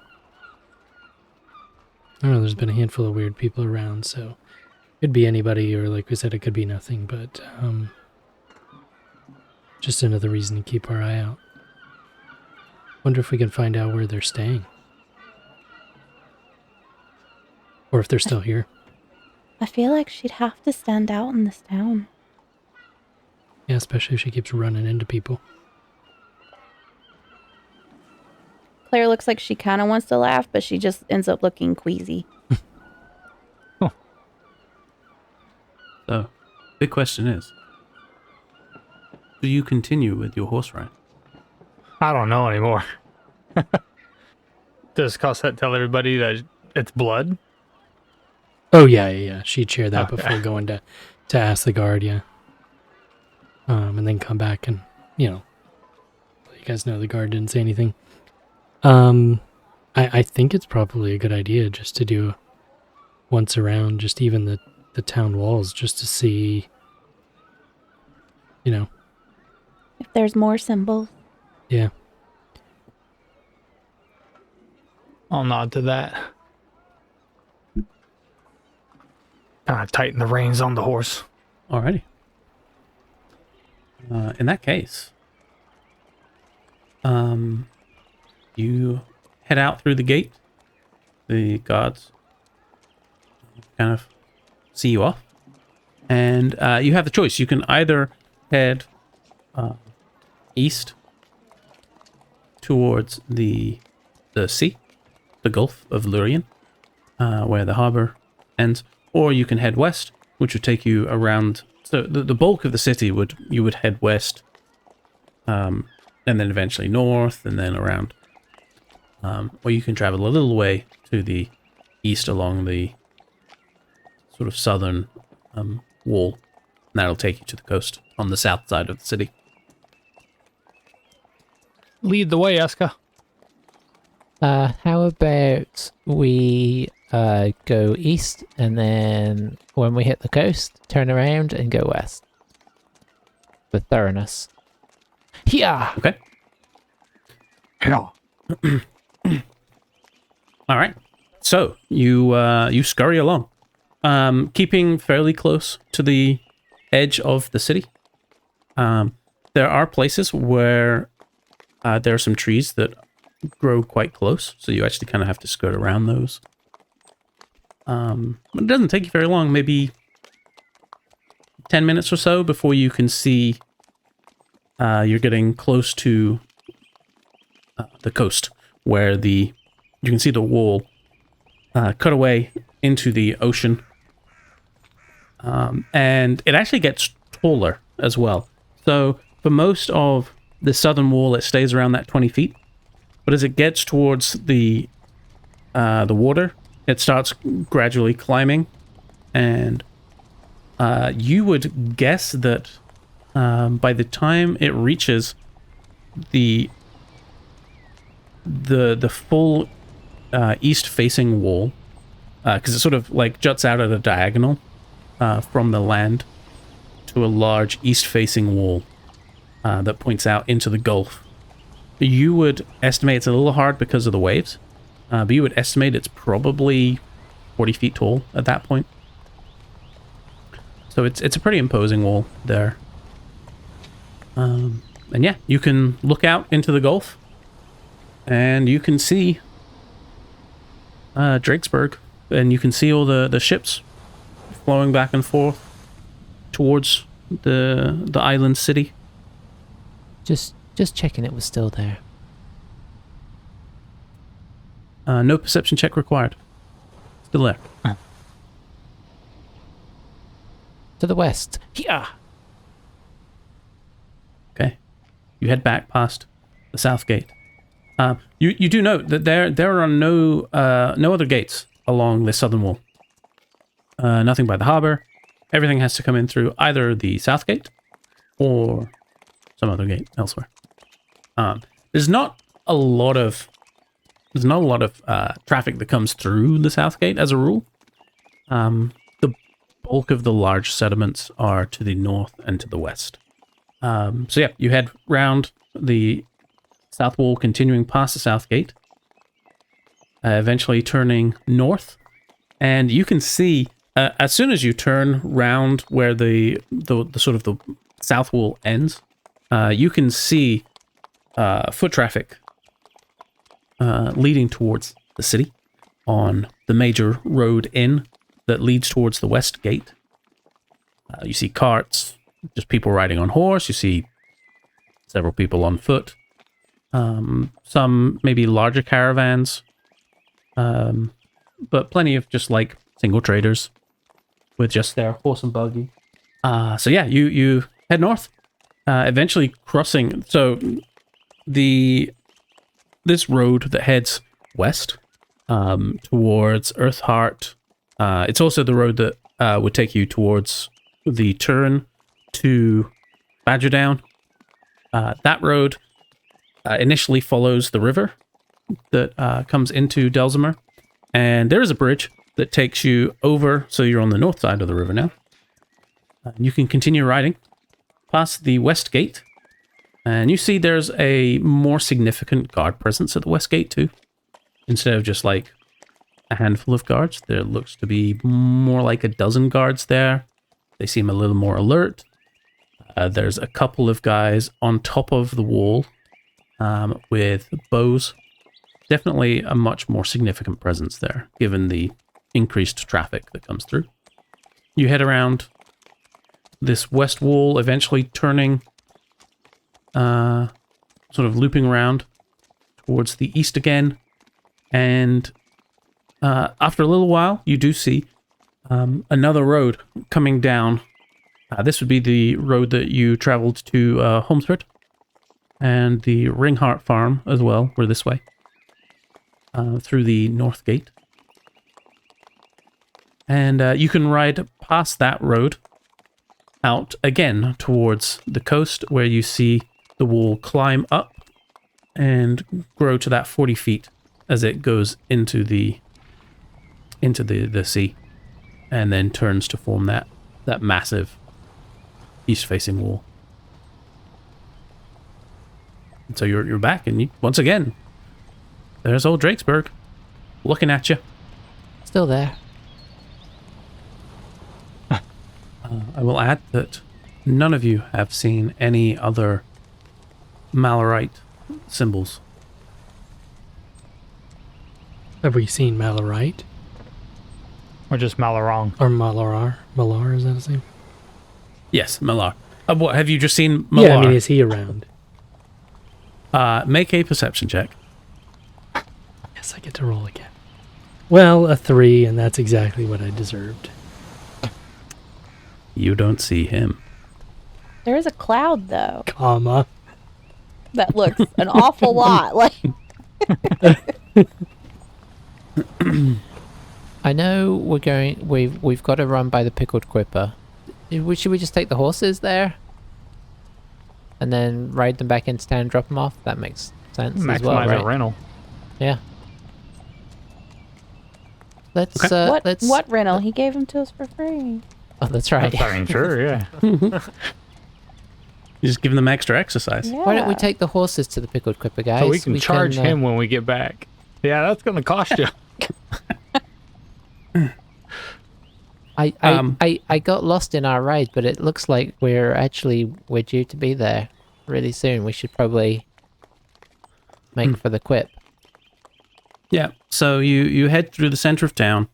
know, there's been a handful of weird people around, so it could be anybody, or like we said, it could be nothing, but just another reason to keep our eye out. Wonder if we can find out where they're staying. Or if they're still here. I feel like she'd have to stand out in this town. Yeah, especially if she keeps running into people. Claire looks like she kind of wants to laugh, but she just ends up looking queasy. So, big question is, do you continue with your horse ride? I don't know anymore. Does Cosette tell everybody that it's blood? Oh, yeah. She'd share that Okay. before going to ask the guard, yeah. And then come back and, let you guys know the guard didn't say anything. I think it's probably a good idea just to do once around, just even the town walls, just to see, If there's more symbols. yeah. I'll nod to that. Kind of tighten the reins on the horse. Alrighty. In that case, you head out through the gate. The guards kind of see you off. And you have the choice. You can either head east towards the sea, the Gulf of Lurien, where the harbor ends, or you can head west, which would take you around. So the bulk of the city you would head west, and then eventually north, and then around. Or you can travel a little way to the east along the sort of southern wall, and that'll take you to the coast on the south side of the city. Lead the way, Eska. How about we go east, and then when we hit the coast, turn around and go west. For thoroughness. Yeah. Okay. Yeah. All right. So you scurry along, keeping fairly close to the edge of the city. There are places where there are some trees that grow quite close, so you actually kind of have to skirt around those. It doesn't take you very long, maybe 10 minutes or so before you can see you're getting close to the coast, where you can see the wall cut away into the ocean. And it actually gets taller as well. So for most of the southern wall, it stays around that 20 feet. But as it gets towards the water, it starts gradually climbing. And you would guess that by the time it reaches the full east-facing wall, because it sort of like juts out at a diagonal from the land to a large east-facing wall that points out into the Gulf. You would estimate, it's a little hard because of the waves, but you would estimate it's probably 40 feet tall at that point. So it's a pretty imposing wall there. And yeah, you can look out into the Gulf, and you can see Drakesburg, and you can see all the ships flowing back and forth towards the island city. Just checking it was still there. No perception check required. Still there. To the west. Yeah. Okay. You head back past the south gate. You do note that there are no other gates along the southern wall. Nothing by the harbor. Everything has to come in through either the south gate or some other gate elsewhere. There's not a lot of traffic that comes through the south gate as a rule. The bulk of the large sediments are to the north and to the west. So yeah, you head round the south wall, continuing past the south gate, eventually turning north, and you can see as soon as you turn round where the sort of the south wall ends, you can see foot traffic leading towards the city on the major road in that leads towards the west gate. You see carts, just people riding on horse. You see several people on foot. Some maybe larger caravans, but plenty of just like single traders with just their horse and buggy. So yeah, you head north, eventually crossing. So this road that heads west towards Earthheart. It's also the road that would take you towards the turn to Badgerdown. That road initially follows the river that comes into Delzimer, and there is a bridge that takes you over, so you're on the north side of the river now. You can continue riding past the west gate, and you see there's a more significant guard presence at the west gate too. Instead of just like a handful of guards, there looks to be more like a dozen guards there. They seem a little more alert. There's a couple of guys on top of the wall with bows definitely a much more significant presence there, given the increased traffic that comes through. You head around this west wall, eventually turning, sort of looping around towards the east again. And after a little while, you do see another road coming down. This would be the road that you traveled to Holmesford, and the Ringhart farm as well were this way, through the north gate. And you can ride past that road out again towards the coast, where you see the wall climb up and grow to that 40 feet as it goes into the sea, and then turns to form that massive east-facing wall. And so you're back, and once again, there's old Drakesburg looking at you. Still there. I will add that none of you have seen any other Malorite symbols. Have we seen Malorite? Or just Malarong? Or Malar? Malar, is that his name? Yes, Malar. What, have you just seen Malar? Yeah, I mean, is he around? Make a perception check. Yes, I get to roll again. Well, a 3, and that's exactly what I deserved. You don't see him. There is a cloud, though, Comma. that looks an awful lot like. I know we've got to run by the Pickled Quipper. Should we just take the horses there? And then ride them back into town and drop them off? That makes sense as well, Maximize right? a rental. Yeah. Let's Okay. What rental? He gave them to us for free. Oh, that's right. I mean, sure, yeah. You just give them extra exercise. Yeah. Why don't we take the horses to the Pickled Quipper, guys? So we can charge can, him when we get back. Yeah, that's going to cost you. I got lost in our ride, but it looks like we're due to be there really soon. We should probably make for the Quip. Yeah, so you head through the center of town,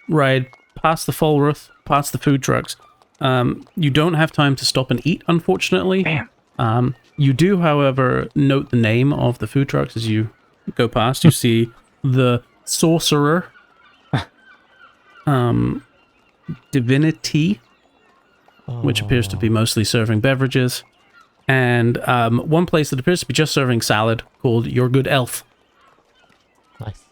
ride past the Falworth, past the food trucks. You don't have time to stop and eat, unfortunately. Damn. You do, however, note the name of the food trucks as you go past. You see the Sorcerer, Divinity, which appears to be mostly serving beverages, and one place that appears to be just serving salad called Your Good Elf. Nice.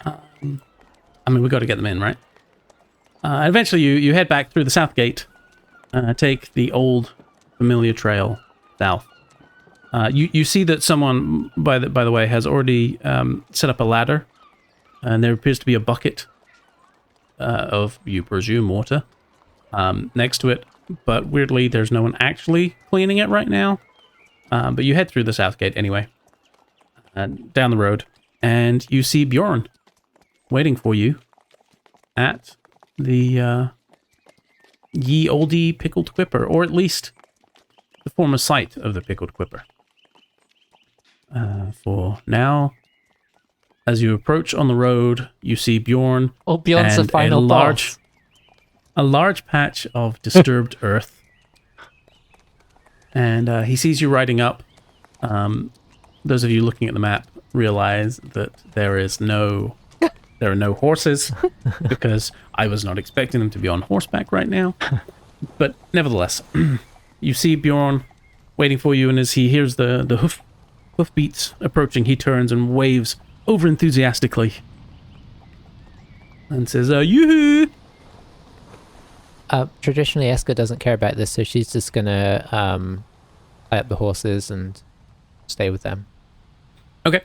I mean, we got to get them in, right? Eventually, you head back through the south gate, take the old familiar trail south. You see that someone, by the way, has already set up a ladder, and there appears to be a bucket of, you presume, water next to it. But weirdly, there's no one actually cleaning it right now. But you head through the south gate anyway, down the road, and you see Bjorn waiting for you at the ye olde Pickled Quipper, or at least the former site of the Pickled Quipper. For now, as you approach on the road, you see Bjorn. Oh, Bjorn's the and final boss. A large patch of disturbed earth. And he sees you riding up. Those of you looking at the map realize that there are no horses, because I was not expecting them to be on horseback right now. But nevertheless, you see Bjorn waiting for you, and as he hears the hoof beats approaching, he turns and waves over enthusiastically and says, yoo-hoo! Traditionally, Eska doesn't care about this, so she's just gonna tie up the horses and stay with them. Okay.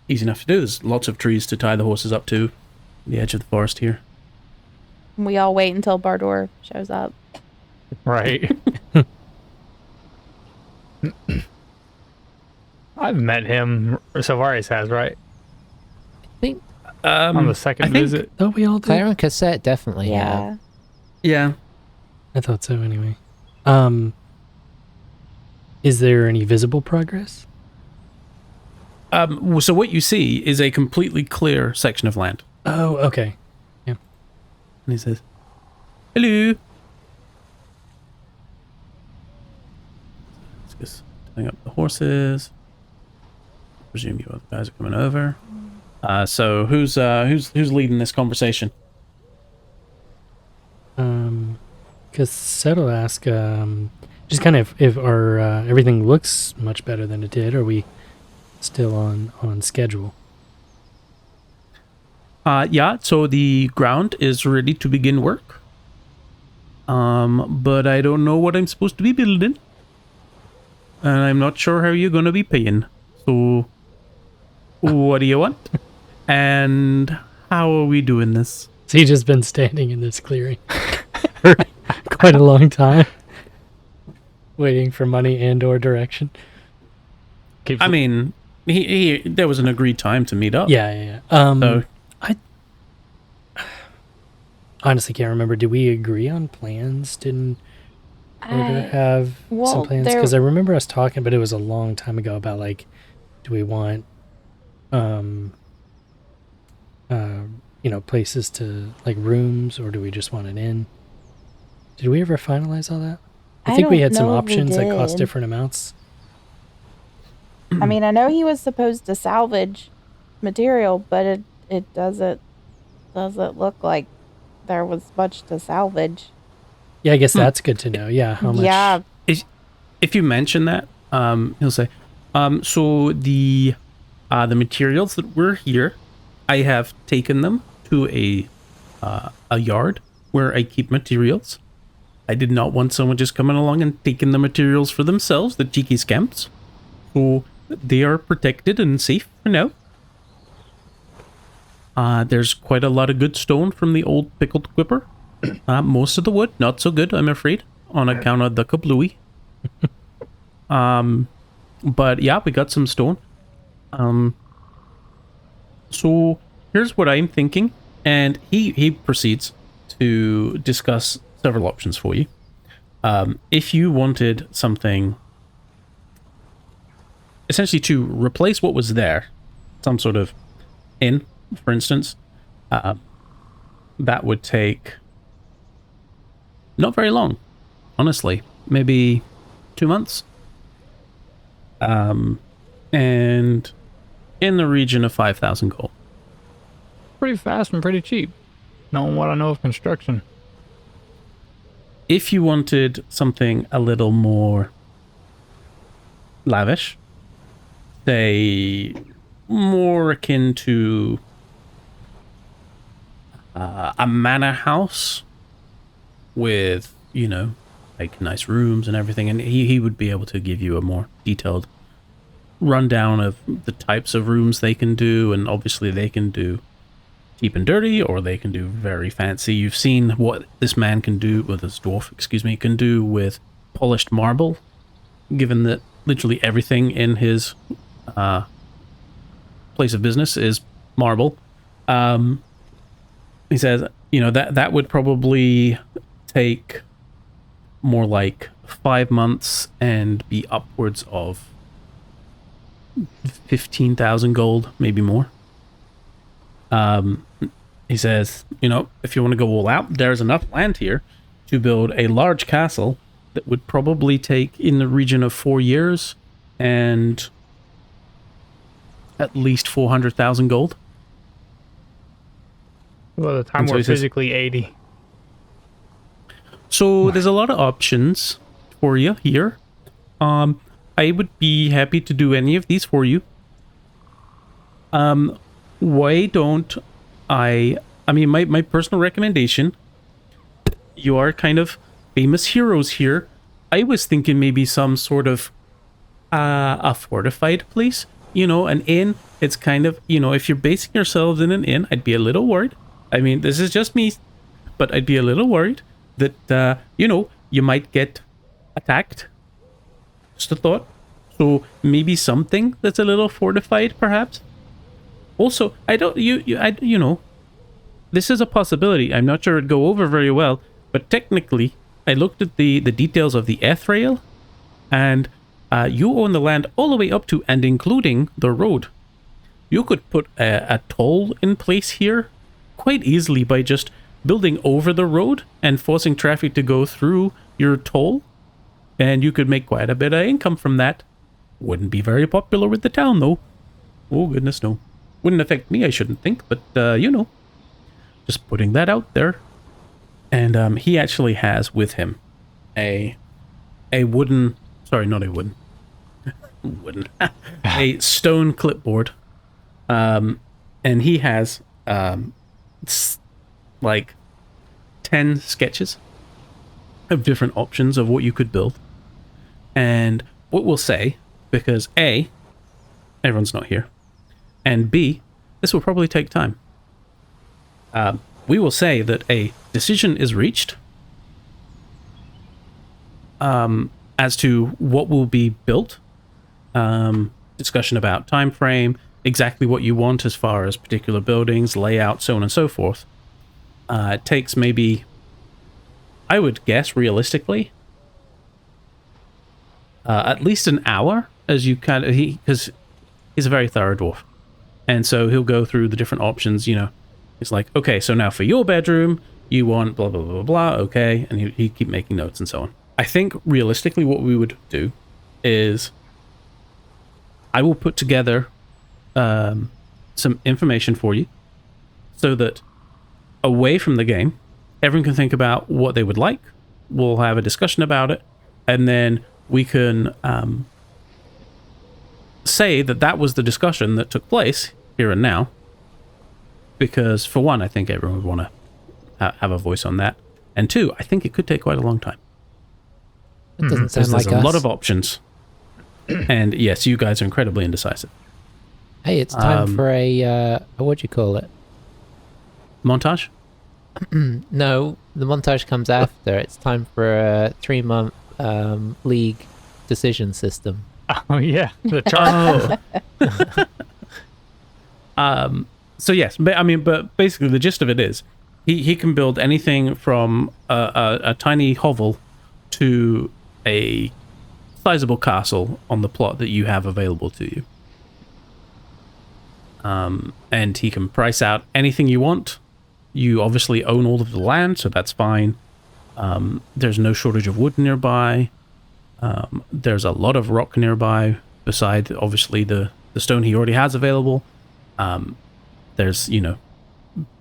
Easy enough to do. There's lots of trees to tie the horses up to, the edge of the forest here. We all wait until Bardor shows up. Right. I've met him, or Savaris has, right? I think On the second visit. Oh, we all did? Claire and Cassette definitely have. Yeah. I thought so anyway. Is there any visible progress? So what you see is a completely clear section of land. Oh, okay. And he says, "Hello." Let's just tying up the horses. Presume you other guys are coming over. So who's leading this conversation? Because Settle ask, just kind of if our everything looks much better than it did. Are we still on schedule? Yeah. So the ground is ready to begin work. But I don't know what I'm supposed to be building, and I'm not sure how you're gonna be paying. So, what do you want? And how are we doing this? So he's just been standing in this clearing for quite a long time, waiting for money and/or direction. I mean, he there was an agreed time to meet up. Yeah. So I honestly can't remember. Did we agree on plans? Didn't Order have some plans? Because I remember us talking, but it was a long time ago about like, do we want, places to like rooms, or do we just want an inn? Did we ever finalize all that? I think we had some options that cost different amounts. I mean, I know he was supposed to salvage material, but it doesn't look like there was much to salvage. Yeah, I guess that's good to know. Yeah, how much? Yeah. If you mention that, he'll say, so the materials that were here, I have taken them to a yard where I keep materials. I did not want someone just coming along and taking the materials for themselves, the cheeky scamps. So they are protected and safe for now. There's quite a lot of good stone from the old Pickled Quipper. Most of the wood, not so good, I'm afraid, on account of the kablooey. But yeah, we got some stone. So here's what I'm thinking, and he proceeds to discuss several options for you. If you wanted something essentially to replace what was there, some sort of inn, for instance, that would take not very long, honestly, maybe 2 months. And in the region of 5,000 gold. Pretty fast and pretty cheap, knowing what I know of construction. If you wanted something a little more lavish, say more akin to a manor house with, like nice rooms and everything, and he would be able to give you a more detailed rundown of the types of rooms they can do, and obviously they can do cheap and dirty, or they can do very fancy. You've seen what this man can do, with this dwarf, can do with polished marble, given that literally everything in his place of business is marble. He says, that would probably take more like 5 months and be upwards of 15,000 gold, maybe more. He says, if you want to go all out, there's enough land here to build a large castle that would probably take in the region of 4 years and at least 400,000 gold. Well, the time we're physically 80. So there's a lot of options for you here. I would be happy to do any of these for you. Why don't my personal recommendation, you are kind of famous heroes here. I was thinking maybe some sort of a fortified place, an inn. It's kind of, if you're basing yourselves in an inn, I'd be a little worried. I mean, this is just me, but I'd be a little worried that, you might get attacked. Just a thought. So maybe something that's a little fortified, perhaps. Also, this is a possibility. I'm not sure it'd go over very well, but technically, I looked at the details of the Ethrail, and you own the land all the way up to and including the road you could put a toll in place here quite easily by just building over the road and forcing traffic to go through your toll. And you could make quite a bit of income from that. Wouldn't be very popular with the town, though. Oh, goodness, no. Wouldn't affect me, I shouldn't think, but, just putting that out there. And he actually has with him a wooden... Sorry, not a wooden. A stone clipboard. And he has, 10 sketches of different options of what you could build. And what we'll say, because A, everyone's not here, and B, this will probably take time. We will say that a decision is reached as to what will be built, discussion about time frame, exactly what you want as far as particular buildings, layout, so on and so forth. It takes maybe, I would guess realistically, at least an hour, as you kind of, because he's a very thorough dwarf. And so he'll go through the different options, He's like, okay, so now for your bedroom, you want blah, blah, blah, blah, okay. And he keep making notes and so on. I think realistically what we would do is I will put together some information for you so that away from the game, everyone can think about what they would like. We'll have a discussion about it, and then we can say that was the discussion that took place here and now. Because for one, I think everyone would want to have a voice on that. And two, I think it could take quite a long time. It doesn't sound like there's us. a lot of options. And yes, you guys are incredibly indecisive. Hey, it's time for a what do you call it? Montage? No, the montage comes after. It's time for a 3-month league decision system. Oh, yeah. The chart. So yes, but basically the gist of it is he can build anything from a tiny hovel to a sizable castle on the plot that you have available to you. And he can price out anything you want. You obviously own all of the land, so that's fine. There's no shortage of wood nearby. There's a lot of rock nearby, beside obviously the stone he already has available. There's,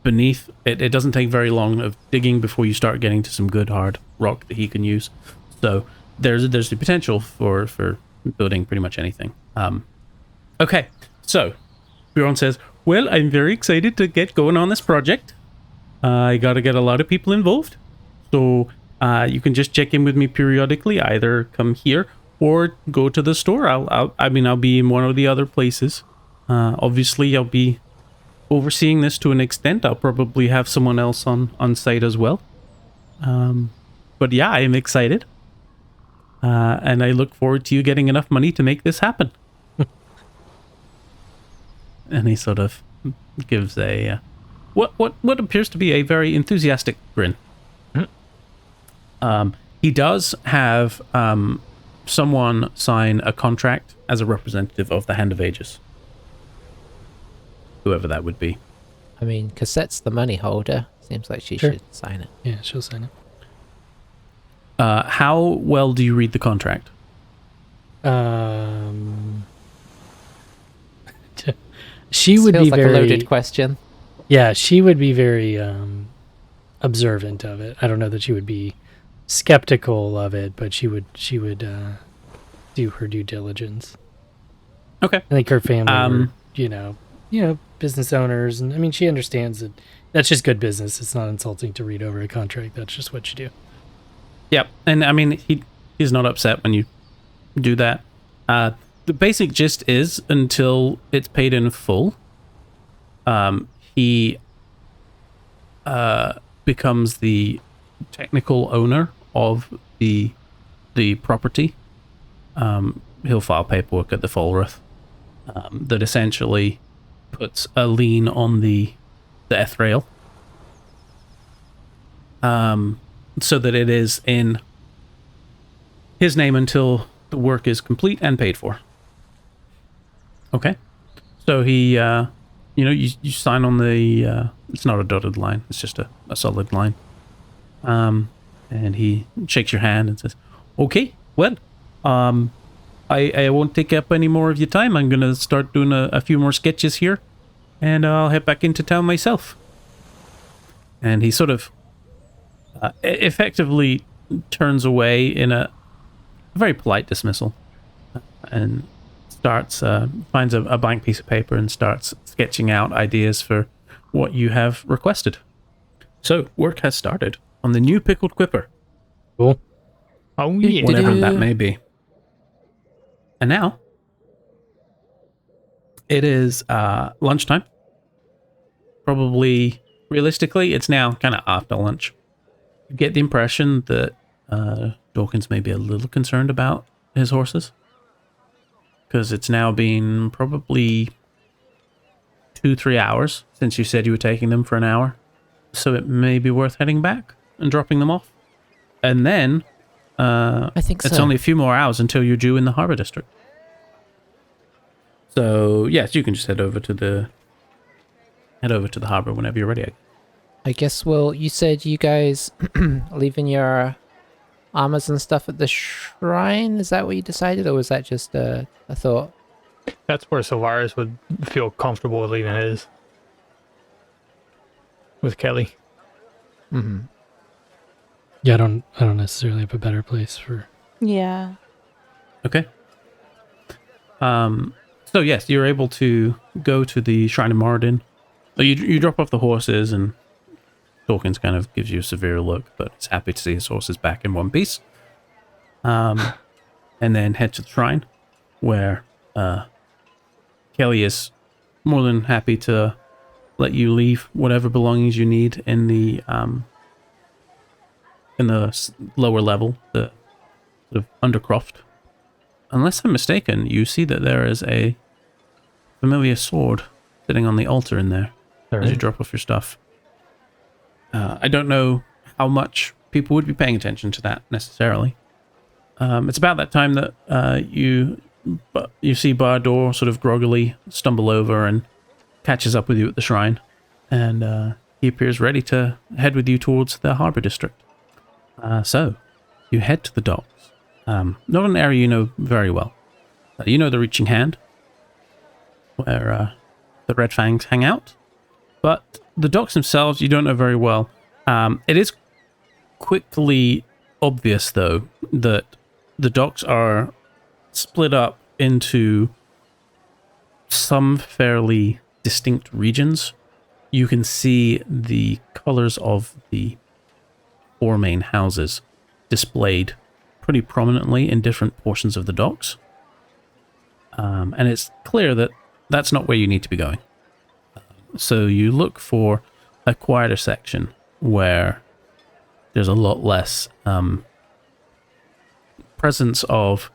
beneath, it doesn't take very long of digging before you start getting to some good hard rock that he can use. So there's the potential for building pretty much anything. Okay, so Bjorn says, well, I'm very excited to get going on this project. I got to get a lot of people involved. So you can just check in with me periodically, either come here or go to the store. I'll be in one of the other places. Obviously, I'll be overseeing this to an extent. I'll probably have someone else on site as well. But yeah, I'm excited. And I look forward to you getting enough money to make this happen. And he sort of gives a what appears to be a very enthusiastic grin. He does have someone sign a contract as a representative of the Hand of Aegis. Whoever that would be. I mean, Cassette's the money holder. Seems like she Sure. should sign it. Yeah, she'll sign it. How well do you read the contract? She would Feels be like very a loaded question. Yeah, she would be very observant of it. I don't know that she would be skeptical of it, but she would do her due diligence. Okay. I think her family were, business owners, and I mean, she understands that that's just good business. It's not insulting to read over a contract. That's just what you do. Yep. And I mean, he's not upset when you do that. The basic gist is, until it's paid in full, he becomes the technical owner of the property. He'll file paperwork at the Falrath that essentially puts a lien on the Ethrail, so that it is in his name until the work is complete and paid for. Okay, So he, you sign on the, it's not a dotted line, it's just a solid line. And he shakes your hand and says, okay, well, I won't take up any more of your time. I'm going to start doing a few more sketches here, and I'll head back into town myself. And he sort of effectively turns away in a very polite dismissal and starts, finds a blank piece of paper and starts sketching out ideas for what you have requested. So, work has started on the new Pickled Quipper. Cool. Oh, yeah. Whatever that may be. And now, it is lunchtime. Probably, realistically, it's now kind of after lunch. You get the impression that Dawkins may be a little concerned about his horses. Because it's now been probably 2-3 hours since you said you were taking them for an hour. So it may be worth heading back and dropping them off. And then I think it's so. only a few more hours until you're due in the harbor district. So yes, you can just head over to the harbor whenever you're ready. I guess, well, you said you guys leaving your armors and stuff at the shrine? Is that what you decided, or was that just a thought? That's where Sylvaris would feel comfortable with leaving his. With Kelly. Mm-hmm. Yeah, I don't necessarily have a better place for. Yeah. Okay. So yes, you're able to go to the Shrine of Moradin. You drop off the horses, and Dawkins kind of gives you a severe look, but he's happy to see his horses back in one piece. And then head to the shrine, where Kelly is more than happy to let you leave whatever belongings you need in the lower level, the sort of undercroft. Unless I'm mistaken, you see that there is a familiar sword sitting on the altar in there as you drop off your stuff. I don't know how much people would be paying attention to that necessarily. It's about that time that you see Bardor sort of groggily stumble over and catches up with you at the shrine, and he appears ready to head with you towards the harbor district. So you head to the docks. Not an area you know very well. You know the Reaching Hand, where the Red Fangs hang out, but the docks themselves you don't know very well. It is quickly obvious, though, that the docks are split up into some fairly distinct regions. You can see the colors of the 4 main houses displayed pretty prominently in different portions of the docks. And it's clear that that's not where you need to be going. So you look for a quieter section where there's a lot less presence of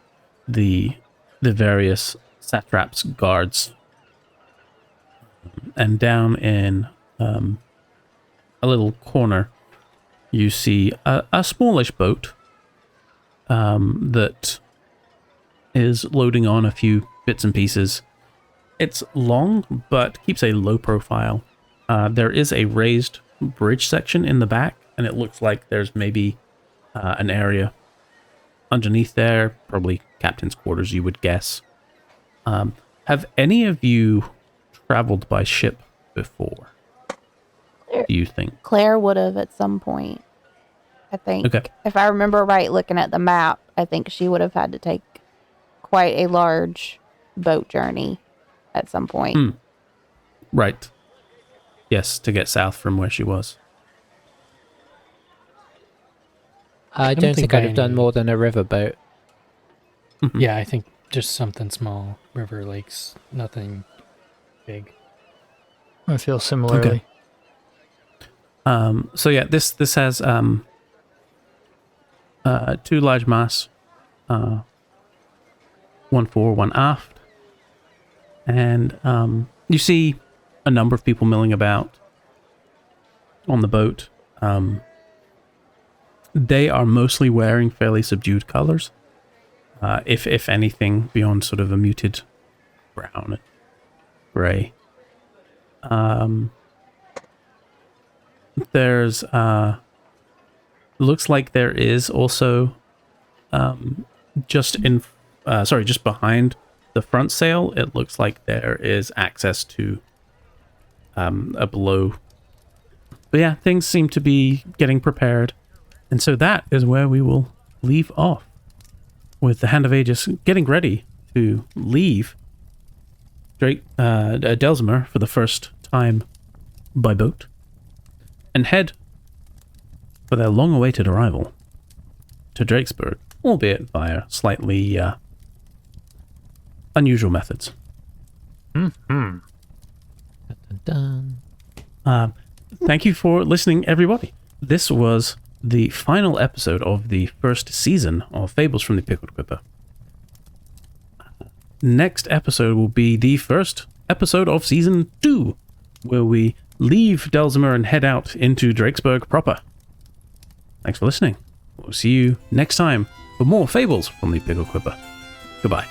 the various satraps' guards. And down in a little corner, you see a smallish boat that is loading on a few bits and pieces. It's long, but keeps a low profile. There is a raised bridge section in the back, and it looks like there's maybe an area underneath there, probably captain's quarters, you would guess. Have any of you traveled by ship before? Do you think? Claire would have at some point, I think. Okay. If I remember right, looking at the map, I think she would have had to take quite a large boat journey at some point. Right. Yes, to get south from where she was. I don't think I'd have done more than a riverboat. Yeah, I think just something small, river, lakes, nothing big. I feel similarly. Okay. So yeah, this has 2 large masts, 1 fore, 1 aft, and you see a number of people milling about on the boat. They are mostly wearing fairly subdued colors, if anything, beyond sort of a muted brown gray. There's looks like there is also just behind the front sail, it looks like there is access to a below. But yeah, things seem to be getting prepared. And so that is where we will leave off, with the Hand of Aegis getting ready to leave Delsmer for the first time by boat and head for their long-awaited arrival to Drakesburg, albeit via slightly unusual methods. Dun, dun, dun. Thank you for listening, everybody. This was the final episode of the first season of Fables from the Pickled Quipper. Next episode will be the first episode of season 2, where we leave Delsmer and head out into Drakesburg proper. Thanks for listening. We'll see you next time for more Fables from the Pickled Quipper. Goodbye.